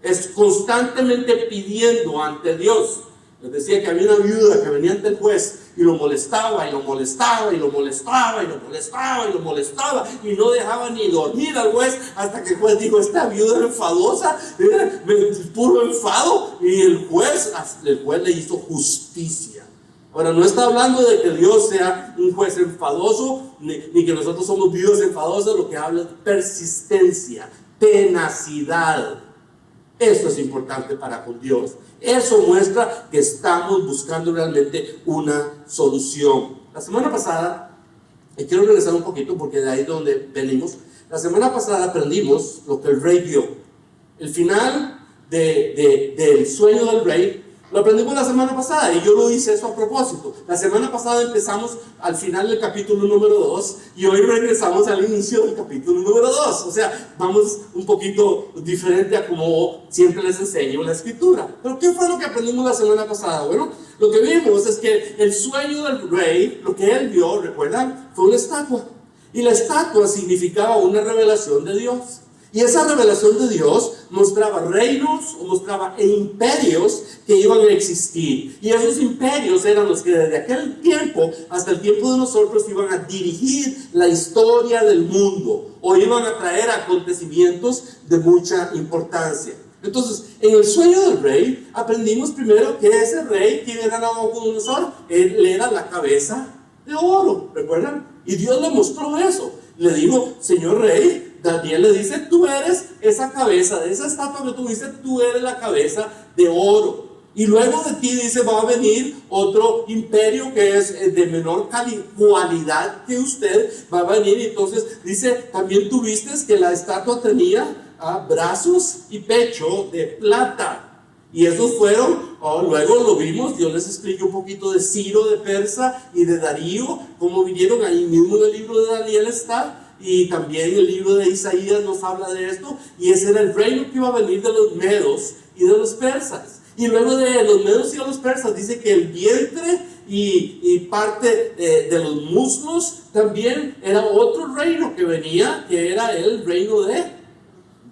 Es constantemente pidiendo ante Dios. Les decía que había una viuda que venía ante el juez y lo molestaba y lo molestaba y lo molestaba y lo molestaba y lo molestaba y no dejaba ni dormir al juez, hasta que el juez dijo, esta viuda enfadosa, puro enfado, y el juez le hizo justicia. Ahora, no está hablando de que Dios sea un juez enfadoso, ni que nosotros somos viudas enfadosas. Lo que habla es persistencia, tenacidad. Eso es importante para con Dios. Eso muestra que estamos buscando realmente una solución. La semana pasada, y quiero regresar un poquito porque de ahí es donde venimos. La semana pasada aprendimos lo que el rey vio. El final del sueño del rey lo aprendimos la semana pasada, y yo lo hice eso a propósito. La semana pasada empezamos al final del capítulo número 2 y hoy regresamos al inicio del capítulo número 2. O sea, vamos un poquito diferente a como siempre les enseño la escritura. Pero ¿qué fue lo que aprendimos la semana pasada? Bueno, lo que vimos es que el sueño del rey, lo que él vio, ¿recuerdan? Fue una estatua. Y la estatua significaba una revelación de Dios. Y esa revelación de Dios mostraba reinos o mostraba imperios que iban a existir. Y esos imperios eran los que desde aquel tiempo hasta el tiempo de nosotros iban a dirigir la historia del mundo, o iban a traer acontecimientos de mucha importancia. Entonces, en el sueño del rey aprendimos primero que ese rey, ¿quién era Nabucodonosor? Él era la cabeza de oro, ¿recuerdan? Y Dios le mostró eso. Le dijo, señor rey, Daniel le dice, tú eres esa cabeza, de esa estatua que tú viste, tú eres la cabeza de oro. Y luego de ti, dice, va a venir otro imperio que es de menor cualidad que usted, va a venir. Y entonces dice, también tú viste que la estatua tenía brazos y pecho de plata. Y esos fueron, luego lo vimos, Dios les explica un poquito de Ciro de Persa y de Darío, cómo vinieron. Ahí mismo en el libro de Daniel está. Y también el libro de Isaías nos habla de esto. Y ese era el reino que iba a venir de los medos y de los persas. Y luego de los medos y de los persas dice que el vientre y parte de los muslos también era otro reino que venía, que era el reino de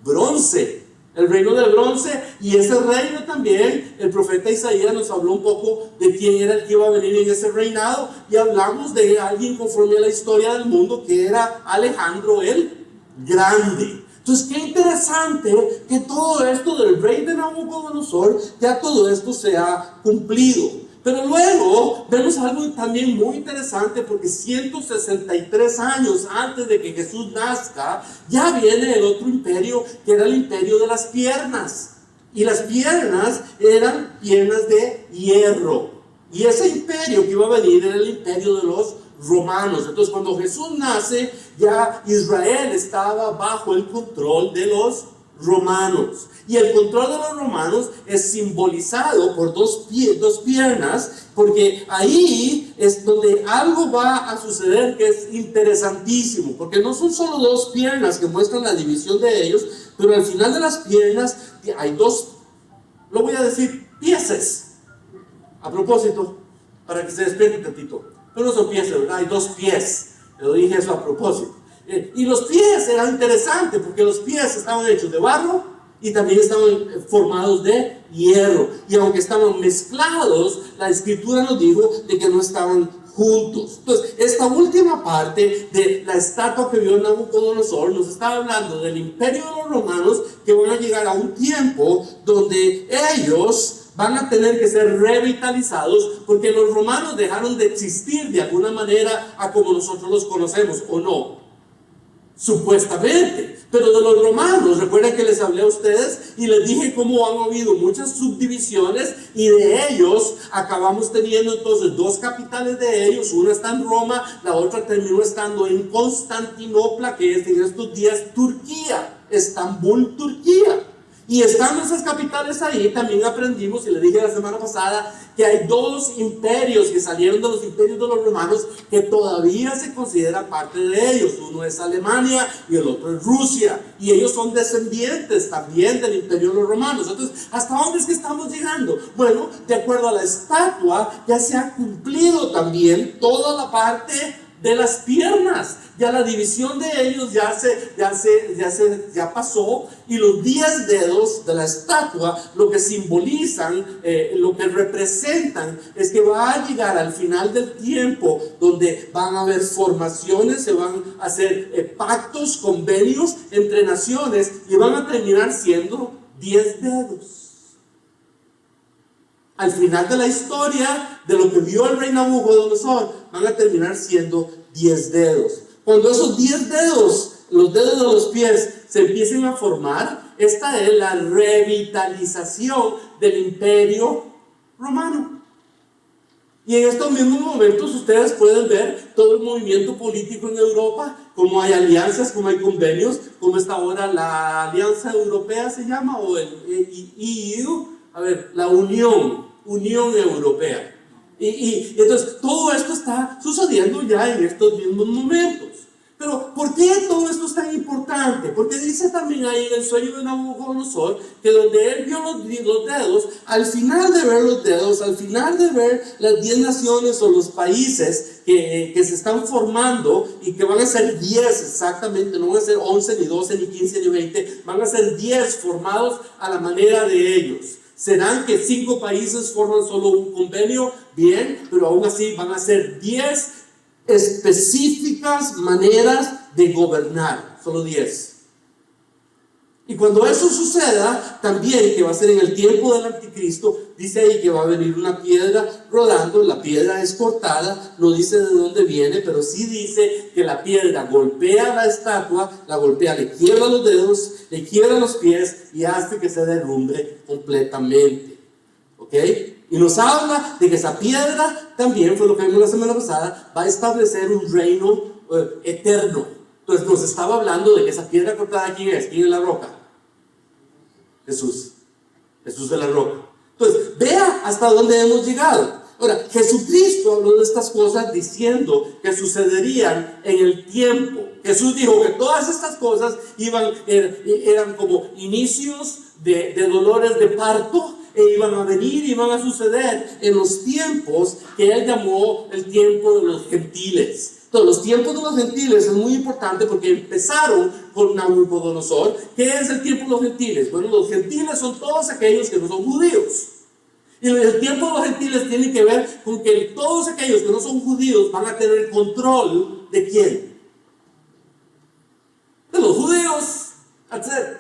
bronce. El reino del bronce, y ese reino también, el profeta Isaías nos habló un poco de quién era el que iba a venir en ese reinado, y hablamos de alguien conforme a la historia del mundo, que era Alejandro el Grande. Entonces, qué interesante que todo esto del rey de Nabucodonosor, ya todo esto se ha cumplido. Pero luego vemos algo también muy interesante, porque 163 años antes de que Jesús nazca, ya viene el otro imperio, que era el imperio de las piernas. Y las piernas eran piernas de hierro. Y ese imperio que iba a venir era el imperio de los romanos. Entonces, cuando Jesús nace, ya Israel estaba bajo el control de los romanos. Y el control de los romanos es simbolizado por dos piernas, porque ahí es donde algo va a suceder que es interesantísimo, porque no son solo dos piernas que muestran la división de ellos, pero al final de las piernas hay dos, lo voy a decir, pieses. A propósito, para que se despierte tantito, pero no son pies, ¿verdad? Hay dos pies. Yo dije eso a propósito. Y los pies eran interesantes, porque los pies estaban hechos de barro y también estaban formados de hierro. Y aunque estaban mezclados, la escritura nos dijo de que no estaban juntos. Entonces, esta última parte de la estatua que vio Nabucodonosor nos está hablando del imperio de los romanos, que van a llegar a un tiempo donde ellos van a tener que ser revitalizados, porque los romanos dejaron de existir de alguna manera a como nosotros los conocemos, ¿o no? Supuestamente. Pero de los romanos, recuerden que les hablé a ustedes y les dije cómo han habido muchas subdivisiones, y de ellos acabamos teniendo entonces dos capitales de ellos. Una está en Roma, la otra terminó estando en Constantinopla, que es en estos días Turquía, Estambul, Turquía. Y estando esas capitales ahí, también aprendimos, y le dije la semana pasada, que hay dos imperios que salieron de los imperios de los romanos que todavía se considera parte de ellos. Uno es Alemania y el otro es Rusia. Y ellos son descendientes también del imperio de los romanos. Entonces, ¿hasta dónde es que estamos llegando? Bueno, de acuerdo a la estatua, ya se ha cumplido también toda la parte de las piernas. Ya la división de ellos ya pasó, y los 10 dedos de la estatua lo que simbolizan, lo que representan, es que va a llegar al final del tiempo donde van a haber formaciones, se van a hacer pactos, convenios entre naciones, y van a terminar siendo 10 dedos. Al final de la historia de lo que vio el rey Nabucodonosor, van a terminar siendo 10 dedos. Cuando esos 10 dedos, los dedos de los pies, se empiecen a formar, esta es la revitalización del imperio romano. Y en estos mismos momentos ustedes pueden ver todo el movimiento político en Europa, cómo hay alianzas, cómo hay convenios, cómo está ahora la Alianza Europea, se llama, o el EU, la Unión Europea. Y entonces todo esto está sucediendo ya en estos mismos momentos. Pero ¿por qué todo esto es tan importante? Porque dice también ahí en el sueño de Nabucodonosor que donde él vio los dedos, al final de ver los dedos, al final de ver las 10 naciones o los países que se están formando, y que van a ser 10 exactamente, no van a ser 11, ni 12, ni 15, ni 20, van a ser 10 formados a la manera de ellos. ¿Serán que 5 países forman solo un convenio? Bien, pero aún así van a ser 10 específicas maneras de gobernar, solo 10. Y cuando eso suceda, también, que va a ser en el tiempo del anticristo, dice ahí que va a venir una piedra rodando, la piedra es cortada, no dice de dónde viene, pero sí dice que la piedra golpea la estatua, la golpea, le quiebra los dedos, le quiebra los pies y hace que se derrumbe completamente. ¿Ok? Y nos habla de que esa piedra también, fue lo que vimos la semana pasada, va a establecer un reino eterno. Entonces nos estaba hablando de que esa piedra cortada, ¿quién es? ¿Quién es la roca? Jesús de la roca. Entonces, vea hasta dónde hemos llegado. Ahora, Jesucristo habló de estas cosas diciendo que sucederían en el tiempo. Jesús dijo que todas estas cosas eran como inicios de dolores de parto, e iban a venir y iban a suceder en los tiempos que él llamó el tiempo de los gentiles. Entonces, los tiempos de los gentiles es muy importante porque empezaron con Nabucodonosor. ¿Qué es el tiempo de los gentiles? Bueno, los gentiles son todos aquellos que no son judíos. Y el tiempo de los gentiles tiene que ver con que todos aquellos que no son judíos van a tener control ¿de quién? De los judíos. That's it.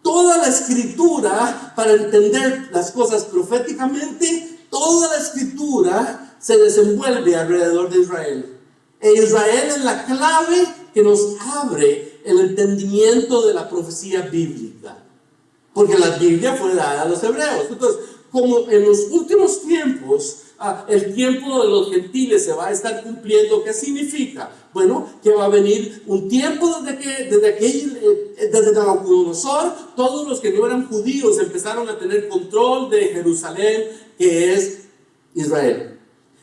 Toda la escritura, para entender las cosas proféticamente, toda la escritura se desenvuelve alrededor de Israel. E Israel es la clave que nos abre el entendimiento de la profecía bíblica. Porque la Biblia fue dada a los hebreos. Entonces, como en los últimos tiempos, el tiempo de los gentiles se va a estar cumpliendo, ¿qué significa? Bueno, que va a venir un tiempo desde Nabucodonosor, todos los que no eran judíos empezaron a tener control de Jerusalén, que es Israel.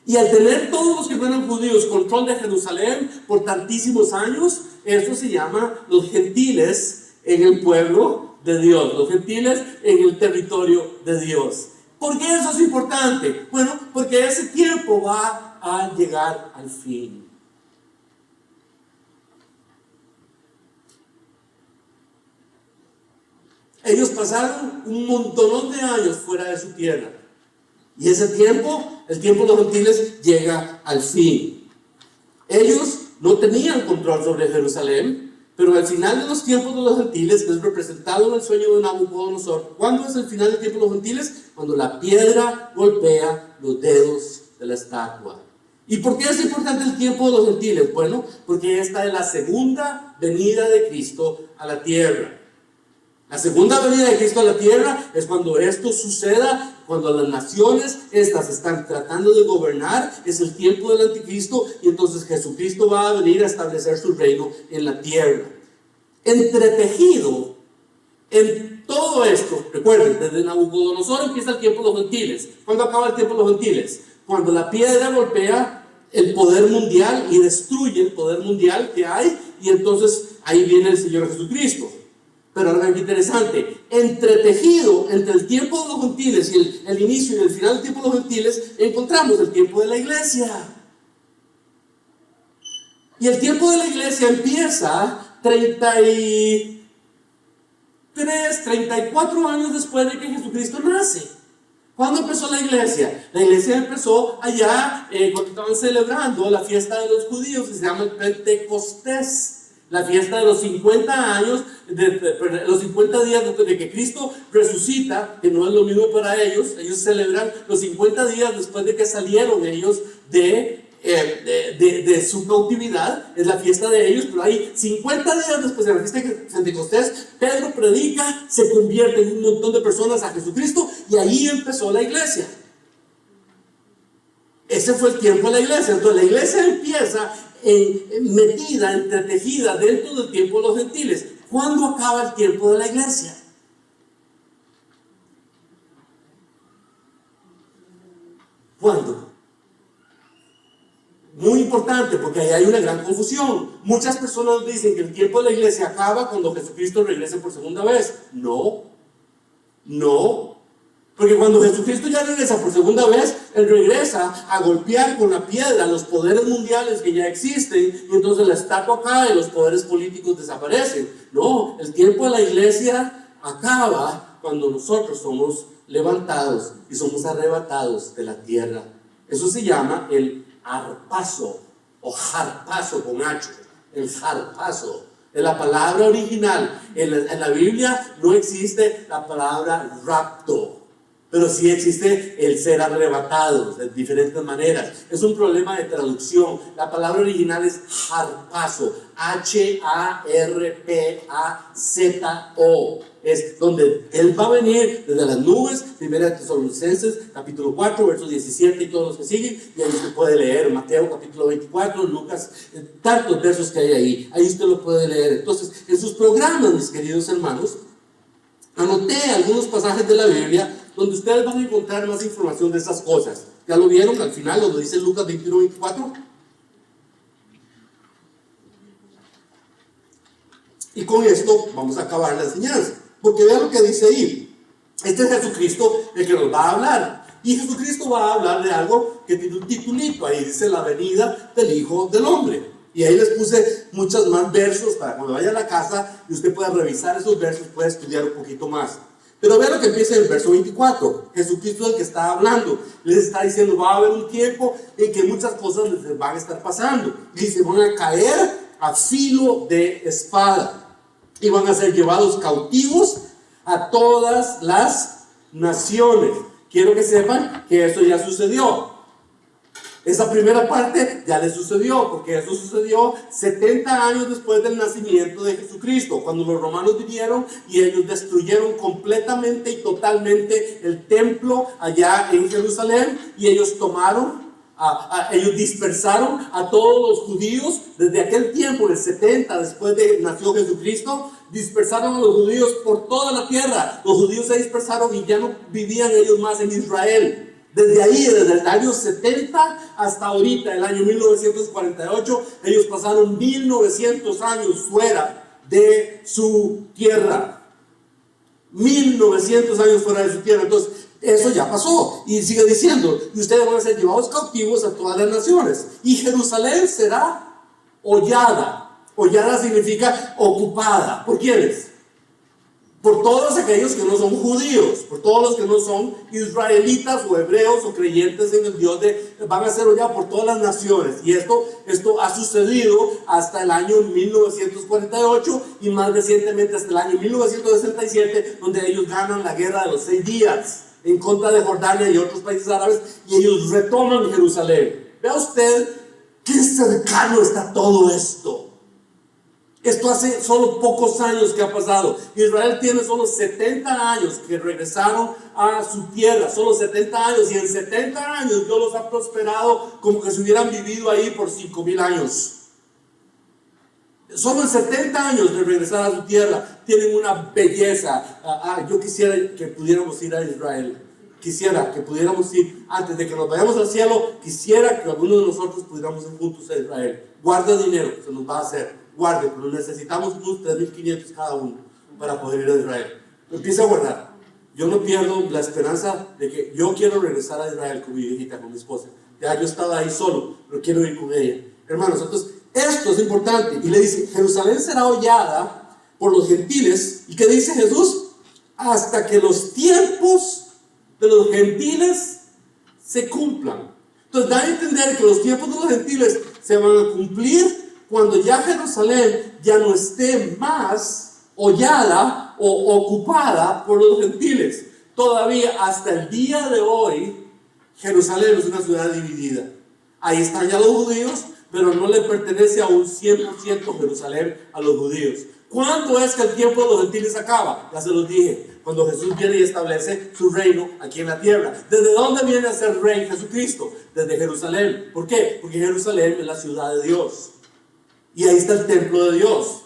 Y al tener todos los que no eran judíos control de Jerusalén por tantísimos años, eso se llama los gentiles en el pueblo de Dios, los gentiles en el territorio de Dios. ¿Por qué eso es importante? Bueno, porque ese tiempo va a llegar al fin. Ellos pasaron un montón de años fuera de su tierra. Y ese tiempo, el tiempo de los gentiles, llega al fin. Ellos no tenían control sobre Jerusalén, pero al final de los tiempos de los gentiles, que es representado en el sueño de Nabucodonosor, ¿cuándo es el final del tiempo de los gentiles? Cuando la piedra golpea los dedos de la estatua. ¿Y por qué es importante el tiempo de los gentiles? Bueno, porque esta es la segunda venida de Cristo a la tierra. La segunda venida de Cristo a la tierra es cuando esto suceda, cuando las naciones estas están tratando de gobernar, es el tiempo del anticristo, y entonces Jesucristo va a venir a establecer su reino en la tierra. Entretejido en todo esto, recuerden, desde Nabucodonosor empieza el tiempo de los gentiles. ¿Cuándo acaba el tiempo de los gentiles? Cuando la piedra golpea el poder mundial y destruye el poder mundial que hay, y entonces ahí viene el Señor Jesucristo. Pero algo interesante, entretejido entre el tiempo de los gentiles y el inicio y el final del tiempo de los gentiles, encontramos el tiempo de la iglesia. Y el tiempo de la iglesia empieza 34 años después de que Jesucristo nace. ¿Cuándo empezó la iglesia? La iglesia empezó allá cuando estaban celebrando la fiesta de los judíos, que se llama el Pentecostés. La fiesta de los 50 años, los 50 días después de que Cristo resucita, que no es lo mismo para ellos. Ellos celebran los 50 días después de que salieron ellos de su cautividad. Es la fiesta de ellos, pero hay 50 días después de la fiesta de Pentecostés, Pedro predica, se convierte en un montón de personas a Jesucristo, y ahí empezó la iglesia. Ese fue el tiempo de la iglesia. Entonces la iglesia empieza metida, entretejida dentro del tiempo de los gentiles. ¿Cuándo acaba el tiempo de la iglesia? ¿Cuándo? Muy importante, porque ahí hay una gran confusión. Muchas personas dicen que el tiempo de la iglesia acaba cuando Jesucristo regrese por segunda vez. No. Porque cuando Jesucristo ya regresa por segunda vez, Él regresa a golpear con la piedra los poderes mundiales que ya existen, y entonces la estatua cae y los poderes políticos desaparecen. No, el tiempo de la iglesia acaba cuando nosotros somos levantados y somos arrebatados de la tierra. Eso se llama el harpazo, o harpazo con H, el harpazo. En la palabra original, en la Biblia no existe la palabra rapto, pero sí existe el ser arrebatados de diferentes maneras. Es un problema de traducción. La palabra original es harpazo, H-A-R-P-A-Z-O. Es donde Él va a venir desde las nubes. Primera de Tesalonicenses, capítulo 4, versos 17 y todos los que siguen. Y ahí usted puede leer Mateo, capítulo 24, Lucas, tantos versos que hay ahí. Ahí usted lo puede leer. Entonces, en sus programas, mis queridos hermanos, anoté algunos pasajes de la Biblia donde ustedes van a encontrar más información de esas cosas. ¿Ya lo vieron al final, donde dice Lucas 21, 24? Y con esto vamos a acabar la enseñanza. Porque vean lo que dice ahí. Este es Jesucristo el que nos va a hablar. Y Jesucristo va a hablar de algo que tiene un titulito. Ahí dice la venida del Hijo del Hombre. Y ahí les puse muchos más versos para cuando vaya a la casa y usted pueda revisar esos versos, pueda estudiar un poquito más. Pero vean lo que empieza en el verso 24. Jesucristo es el que está hablando. Les está diciendo, va a haber un tiempo en que muchas cosas les van a estar pasando. Y se van a caer a filo de espada. Y van a ser llevados cautivos a todas las naciones. Quiero que sepan que eso ya sucedió. Esa primera parte ya le sucedió, porque eso sucedió 70 años después del nacimiento de Jesucristo, cuando los romanos vinieron y ellos destruyeron completamente y totalmente el templo allá en Jerusalén, y ellos tomaron, ellos dispersaron a todos los judíos. Desde aquel tiempo, en el 70 después de nació Jesucristo, dispersaron a los judíos por toda la tierra. Los judíos se dispersaron y ya no vivían ellos más en Israel. Desde ahí, desde el año 70 hasta ahorita, el año 1948, ellos pasaron 1900 años fuera de su tierra. 1900 años fuera de su tierra. Entonces, eso ya pasó. Y sigue diciendo, y ustedes van a ser llevados cautivos a todas las naciones. Y Jerusalén será hollada. Hollada significa ocupada. ¿Por quiénes? Por todos aquellos que no son judíos, por todos los que no son israelitas o hebreos o creyentes en el Dios van a ser hollados por todas las naciones. Y esto ha sucedido hasta el año 1948 y más recientemente hasta el año 1967, donde ellos ganan la guerra de los 6 días en contra de Jordania y otros países árabes, y ellos retoman Jerusalén. Vea usted qué cercano está todo esto. Esto hace solo pocos años que ha pasado. Israel tiene solo 70 años que regresaron a su tierra, solo 70 años, y en 70 años Dios los ha prosperado como que se hubieran vivido ahí por 5,000 años. Solo en 70 años de regresar a su tierra tienen una belleza. Yo quisiera que pudiéramos ir a Israel. Quisiera que pudiéramos ir, antes de que nos vayamos al cielo, quisiera que algunos de nosotros pudiéramos ir juntos a Israel. Guarda dinero, se nos va a hacer. Guarde, pero necesitamos unos 3,500 cada uno para poder ir a Israel. Empieza a guardar. Yo no pierdo la esperanza de que yo quiero regresar a Israel con mi viejita, con mi esposa. Ya yo estaba ahí solo, pero quiero ir con ella. Hermanos, entonces esto es importante. Y le dice, Jerusalén será hollada por los gentiles. ¿Y qué dice Jesús? Hasta que los tiempos de los gentiles se cumplan. Entonces da a entender que los tiempos de los gentiles se van a cumplir cuando ya Jerusalén ya no esté más hollada o ocupada por los gentiles. Todavía hasta el día de hoy, Jerusalén es una ciudad dividida. Ahí están ya los judíos, pero no le pertenece a un 100% Jerusalén a los judíos. ¿Cuándo es que el tiempo de los gentiles acaba? Ya se los dije, cuando Jesús viene y establece su reino aquí en la tierra. ¿Desde dónde viene a ser rey Jesucristo? Desde Jerusalén. ¿Por qué? Porque Jerusalén es la ciudad de Dios. Y ahí está el templo de Dios.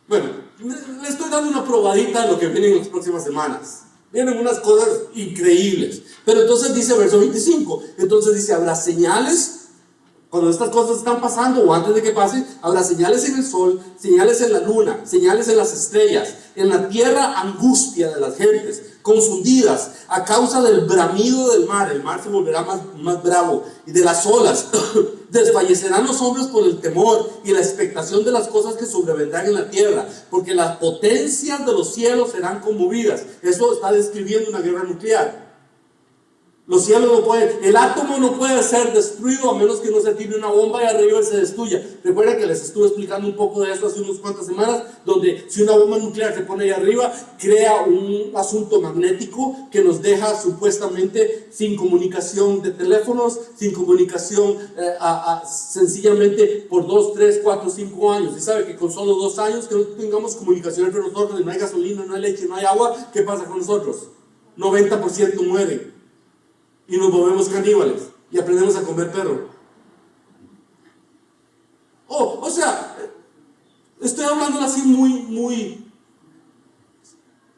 Bueno, le estoy dando una probadita de lo que viene en las próximas semanas. Vienen unas cosas increíbles. Pero entonces dice verso 25. Entonces dice, habrá señales. Cuando estas cosas están pasando o antes de que pasen, habrá señales en el sol, señales en la luna, señales en las estrellas, en la tierra angustia de las gentes, confundidas a causa del bramido del mar. El mar se volverá más bravo, y de las olas. Desfallecerán los hombres por el temor y la expectación de las cosas que sobrevendrán en la tierra, porque las potencias de los cielos serán conmovidas. Eso está describiendo una guerra nuclear. Los cielos no pueden, el átomo no puede ser destruido a menos que no se tire una bomba y arriba se destruya. Recuerden que les estuve explicando un poco de eso hace unas cuantas semanas, donde si una bomba nuclear se pone ahí arriba, crea un asunto magnético que nos deja supuestamente sin comunicación de teléfonos, sin comunicación sencillamente por 2, 3, 4, 5 años. Y sabe que con solo 2 años que no tengamos comunicación entre nosotros, y no hay gasolina, no hay leche, no hay agua, ¿qué pasa con nosotros? 90% mueren. Y nos volvemos caníbales y aprendemos a comer perro. O sea, estoy hablando así muy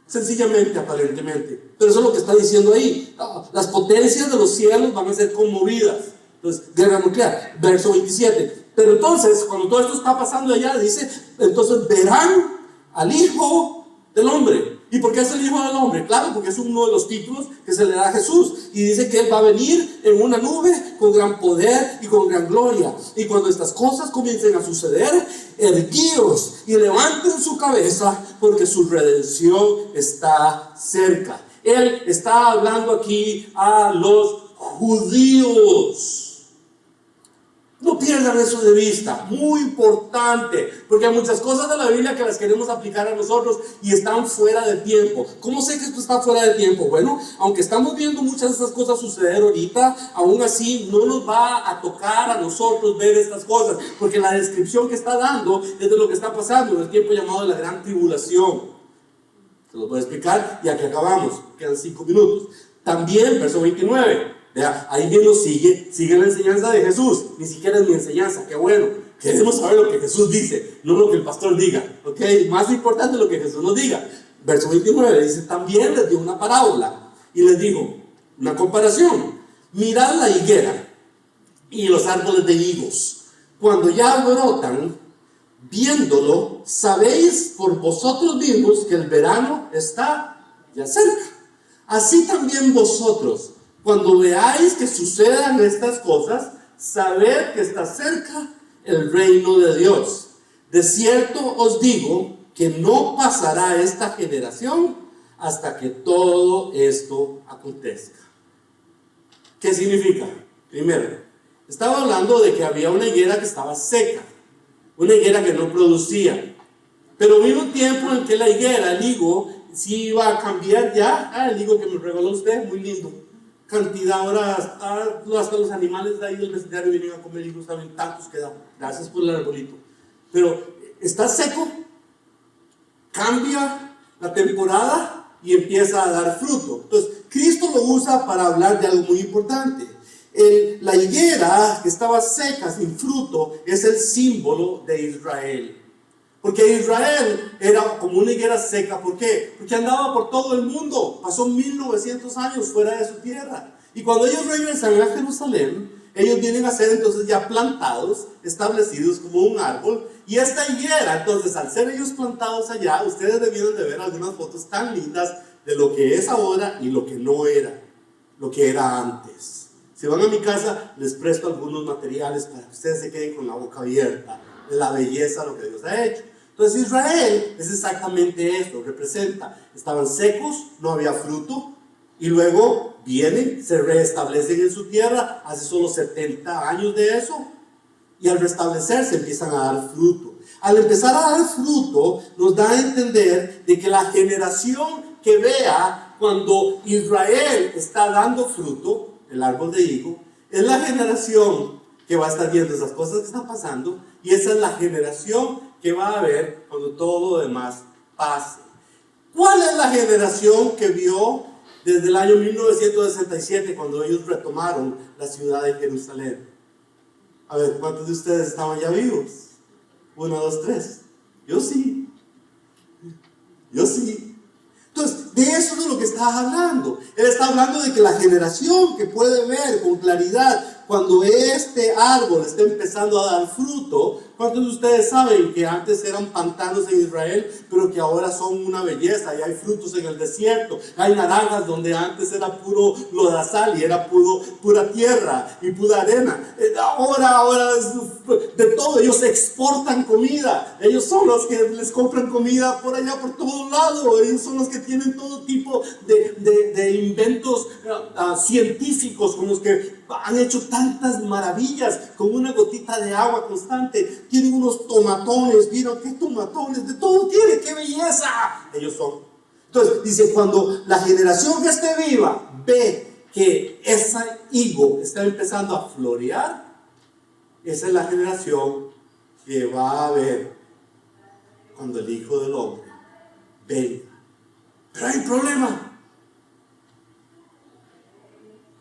sencillamente, aparentemente, pero eso es lo que está diciendo ahí. Las potencias de los cielos van a ser conmovidas. Entonces, guerra nuclear, verso 27. Pero entonces, cuando todo esto está pasando allá, dice, entonces verán al Hijo del Hombre. ¿Y ¿Y por qué es el Hijo del Hombre? Claro, porque es uno de los títulos que se le da a Jesús. Y dice que Él va a venir en una nube con gran poder y con gran gloria. Y cuando estas cosas comiencen a suceder, erguíos y levanten su cabeza, porque su redención está cerca. Él está hablando aquí a los judíos. No pierdan eso de vista, muy importante, porque hay muchas cosas de la Biblia que las queremos aplicar a nosotros y están fuera de tiempo. ¿Cómo sé que esto está fuera de tiempo? Bueno, aunque estamos viendo muchas de estas cosas suceder ahorita, aún así no nos va a tocar a nosotros ver estas cosas, porque la descripción que está dando es de lo que está pasando en el tiempo llamado de la gran tribulación. Se los voy a explicar y aquí acabamos, quedan 5 minutos. También, verso 29. Vea, ahí mismo sigue la enseñanza de Jesús. Ni siquiera es mi enseñanza, qué bueno. Queremos saber lo que Jesús dice, no lo que el pastor diga, ¿ok? Más importante lo que Jesús nos diga. Verso 29 dice, también les dio una parábola y les dijo, una comparación. Mirad la higuera y los árboles de higos. Cuando ya brotan, viéndolo, sabéis por vosotros mismos que el verano está ya cerca. Así también vosotros, cuando veáis que sucedan estas cosas, sabed que está cerca el reino de Dios. De cierto os digo que no pasará esta generación hasta que todo esto acontezca. ¿Qué significa? Primero, estaba hablando de que había una higuera que estaba seca, una higuera que no producía. Pero vino un tiempo en que la higuera, el higo, sí iba a cambiar ya. El higo que me regaló usted, muy lindo. Cantidad, ahora hasta los animales de ahí del vecindario vienen a comer higos, saben tantos que da. Gracias por el arbolito. Pero está seco, cambia la temporada y empieza a dar fruto. Entonces, Cristo lo usa para hablar de algo muy importante. La higuera que estaba seca, sin fruto, es el símbolo de Israel. Porque Israel era como una higuera seca. ¿Por qué? Porque andaba por todo el mundo. Pasó 1900 años fuera de su tierra. Y cuando ellos regresan a Jerusalén, ellos vienen a ser entonces ya plantados, establecidos como un árbol. Y esta higuera, entonces, al ser ellos plantados allá, ustedes debieron de ver algunas fotos tan lindas de lo que es ahora y lo que no era, lo que era antes. Si van a mi casa, les presto algunos materiales para que ustedes se queden con la boca abierta de la belleza de lo que Dios ha hecho. Entonces Israel es exactamente esto, representa, estaban secos, no había fruto, y luego vienen, se restablecen en su tierra, hace solo 70 años de eso, y al restablecerse empiezan a dar fruto. Al empezar a dar fruto, nos da a entender de que la generación que vea cuando Israel está dando fruto, el árbol de higo, es la generación que va a estar viendo esas cosas que están pasando, y esa es la generación que va a haber cuando todo lo demás pase. ¿Cuál es la generación que vio desde el año 1967 cuando ellos retomaron la ciudad de Jerusalén? A ver, ¿cuántos de ustedes estaban ya vivos? 1, 2, 3. Yo sí. Entonces, de eso es de lo que está hablando. Él está hablando de que la generación que puede ver con claridad cuando este árbol está empezando a dar fruto. ¿Cuántos de ustedes saben que antes eran pantanos en Israel, pero que ahora son una belleza y hay frutos en el desierto? Hay naranjas donde antes era puro lodazal y era pura tierra y pura arena. Ahora es de todo. Ellos exportan comida. Ellos son los que les compran comida por allá, por todo lado. Ellos son los que tienen todo tipo de inventos científicos con los que han hecho tantas maravillas con una gotita de agua constante. Tienen unos tomatones, ¿vieron qué tomatones? De todo tiene, qué belleza. Ellos son. Entonces dice, cuando la generación que esté viva ve que ese higo está empezando a florear, esa es la generación que va a ver cuando el Hijo del Hombre venga. Pero hay un problema.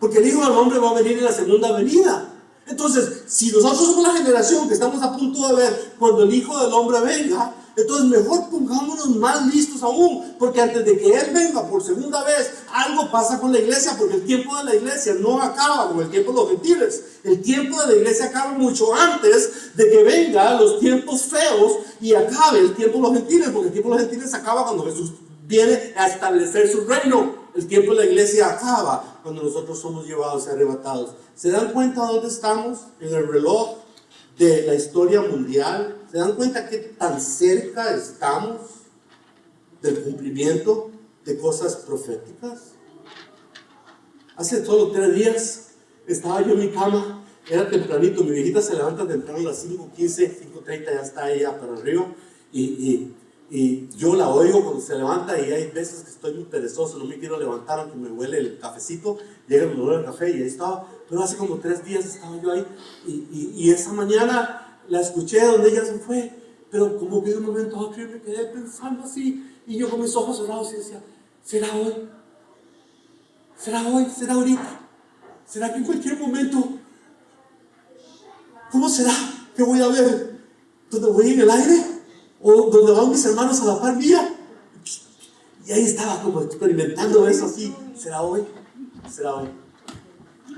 Porque el Hijo del Hombre va a venir en la segunda venida. Entonces, si nosotros somos la generación que estamos a punto de ver cuando el Hijo del Hombre venga, entonces mejor pongámonos más listos aún, porque antes de que Él venga por segunda vez, algo pasa con la iglesia, porque el tiempo de la iglesia no acaba con el tiempo de los gentiles. El tiempo de la iglesia acaba mucho antes de que vengan los tiempos feos y acabe el tiempo de los gentiles, porque el tiempo de los gentiles acaba cuando Jesús viene a establecer su reino. El tiempo de la iglesia acaba cuando nosotros somos llevados y arrebatados. ¿Se dan cuenta dónde estamos en el reloj de la historia mundial? ¿Se dan cuenta qué tan cerca estamos del cumplimiento de cosas proféticas? Hace solo 3 días estaba yo en mi cama, era tempranito, mi viejita se levanta temprano a las 5:15, 5:30 ya está ella para arriba, y yo la oigo cuando se levanta, y hay veces que estoy muy perezoso, no me quiero levantar aunque me huele el cafecito, llega el olor del café y ahí estaba, pero hace como 3 días estaba yo ahí, y esa mañana la escuché donde ella se fue, pero como que de un momento a otro yo me quedé pensando así, y yo con mis ojos cerrados y decía, ¿será hoy? ¿Será hoy? ¿Será ahorita? ¿Será que en cualquier momento? ¿Cómo será que voy a ver? ¿Dónde voy en el aire? ¿O donde van mis hermanos a la par mía? Y ahí estaba como experimentando eso así. ¿Será hoy? ¿Será hoy?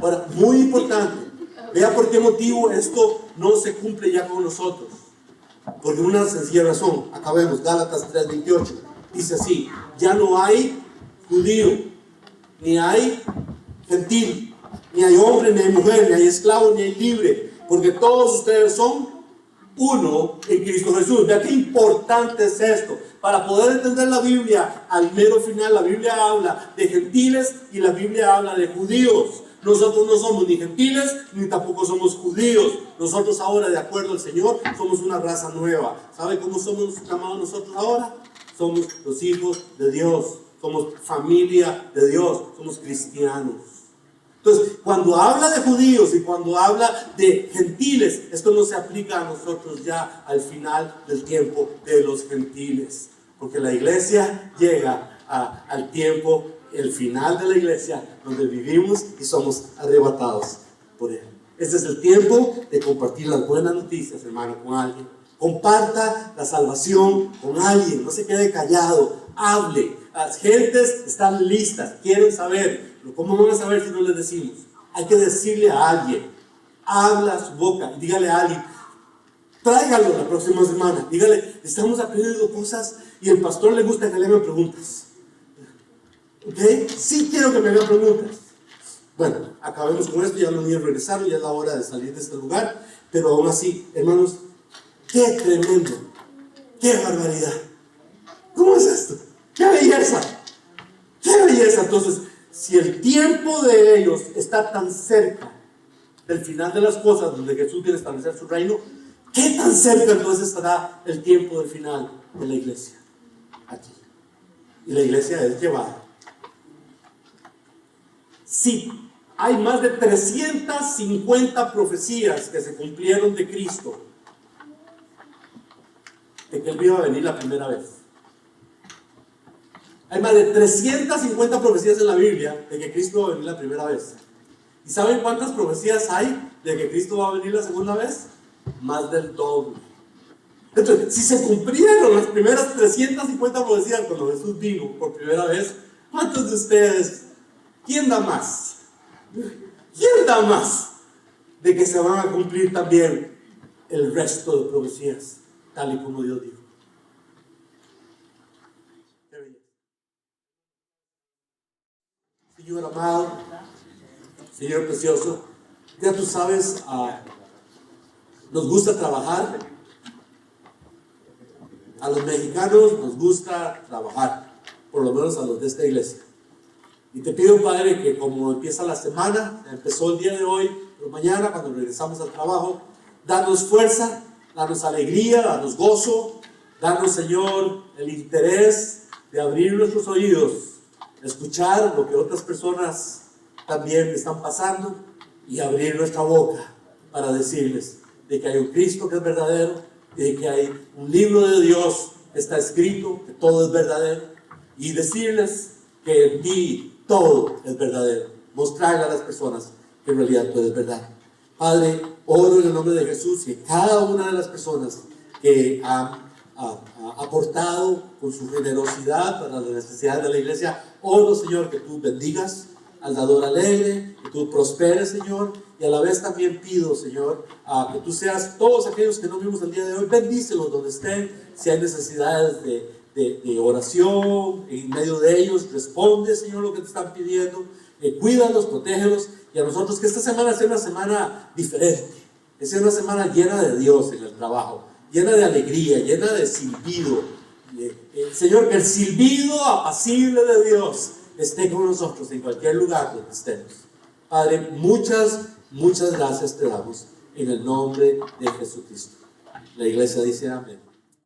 Ahora, muy importante, vea por qué motivo esto no se cumple ya con nosotros. Por una sencilla razón. Acabemos, Gálatas 3:28. Dice así, ya no hay judío, ni hay gentil, ni hay hombre, ni hay mujer, ni hay esclavo, ni hay libre, porque todos ustedes son uno en Cristo Jesús. Vea qué importante es esto. Para poder entender la Biblia, al mero final, la Biblia habla de gentiles y la Biblia habla de judíos. Nosotros no somos ni gentiles, ni tampoco somos judíos. Nosotros ahora, de acuerdo al Señor, somos una raza nueva. ¿Sabe cómo somos llamados nosotros ahora? Somos los hijos de Dios. Somos familia de Dios. Somos cristianos. Entonces, cuando habla de judíos y cuando habla de gentiles, esto no se aplica a nosotros ya al final del tiempo de los gentiles. Porque la iglesia llega al tiempo, el final de la iglesia, donde vivimos y somos arrebatados por Él. Este es el tiempo de compartir las buenas noticias, hermano, con alguien. Comparta la salvación con alguien, no se quede callado, hable. Las gentes están listas, quieren saber. Pero ¿cómo van a saber si no les decimos? Hay que decirle a alguien. Habla su boca y dígale a alguien. Tráigalo la próxima semana. Dígale, estamos aprendiendo cosas y el pastor le gusta que le hagan preguntas. ¿Ok? Sí quiero que me hagan preguntas. Bueno, acabemos con esto, ya los niños regresaron, ya es la hora de salir de este lugar. Pero aún así, hermanos, qué tremendo, qué barbaridad. ¿Cómo es esto? ¡Qué belleza! ¡Qué belleza! Entonces, si el tiempo de ellos está tan cerca del final de las cosas, donde Jesús viene a establecer su reino, ¿qué tan cerca entonces estará el tiempo del final de la iglesia? Aquí. Y la iglesia es llevada. Sí, hay más de 350 profecías que se cumplieron de Cristo, de que Él iba a venir la primera vez. Hay más de 350 profecías en la Biblia de que Cristo va a venir la primera vez. ¿Y saben cuántas profecías hay de que Cristo va a venir la segunda vez? Más del doble. Entonces, si se cumplieron las primeras 350 profecías cuando Jesús vino por primera vez, ¿cuántos de ustedes? ¿Quién da más? ¿Quién da más de que se van a cumplir también el resto de profecías, tal y como Dios dijo? Señor amado, Señor precioso, ya tú sabes, nos gusta trabajar. A los mexicanos nos gusta trabajar, por lo menos a los de esta iglesia. Y te pido, Padre, que como empieza la semana, empezó el día de hoy, pero mañana cuando regresamos al trabajo, danos fuerza, danos alegría, danos gozo, danos, Señor, el interés de abrir nuestros oídos, escuchar lo que otras personas también están pasando y abrir nuestra boca para decirles de que hay un Cristo que es verdadero, de que hay un libro de Dios que está escrito, que todo es verdadero, y decirles que en ti todo es verdadero. Mostrarle a las personas que en realidad todo es verdad. Padre, oro en el nombre de Jesús y cada una de las personas que han aportado con su generosidad para las necesidades de la iglesia, oro, Señor, que tú bendigas al dador alegre, que tú prosperes, Señor, y a la vez también pido, Señor, que tú seas todos aquellos que no vimos el día de hoy, bendícelos donde estén, si hay necesidades de de oración. En medio de ellos responde, Señor, lo que te están pidiendo. Cuídalos, protégelos. Y a nosotros que esta semana sea una semana diferente, que sea una semana llena de Dios en el trabajo, llena de alegría, llena de silbido. Señor, que el silbido apacible de Dios esté con nosotros en cualquier lugar donde estemos. Padre, muchas gracias te damos en el nombre de Jesucristo. La iglesia dice amén.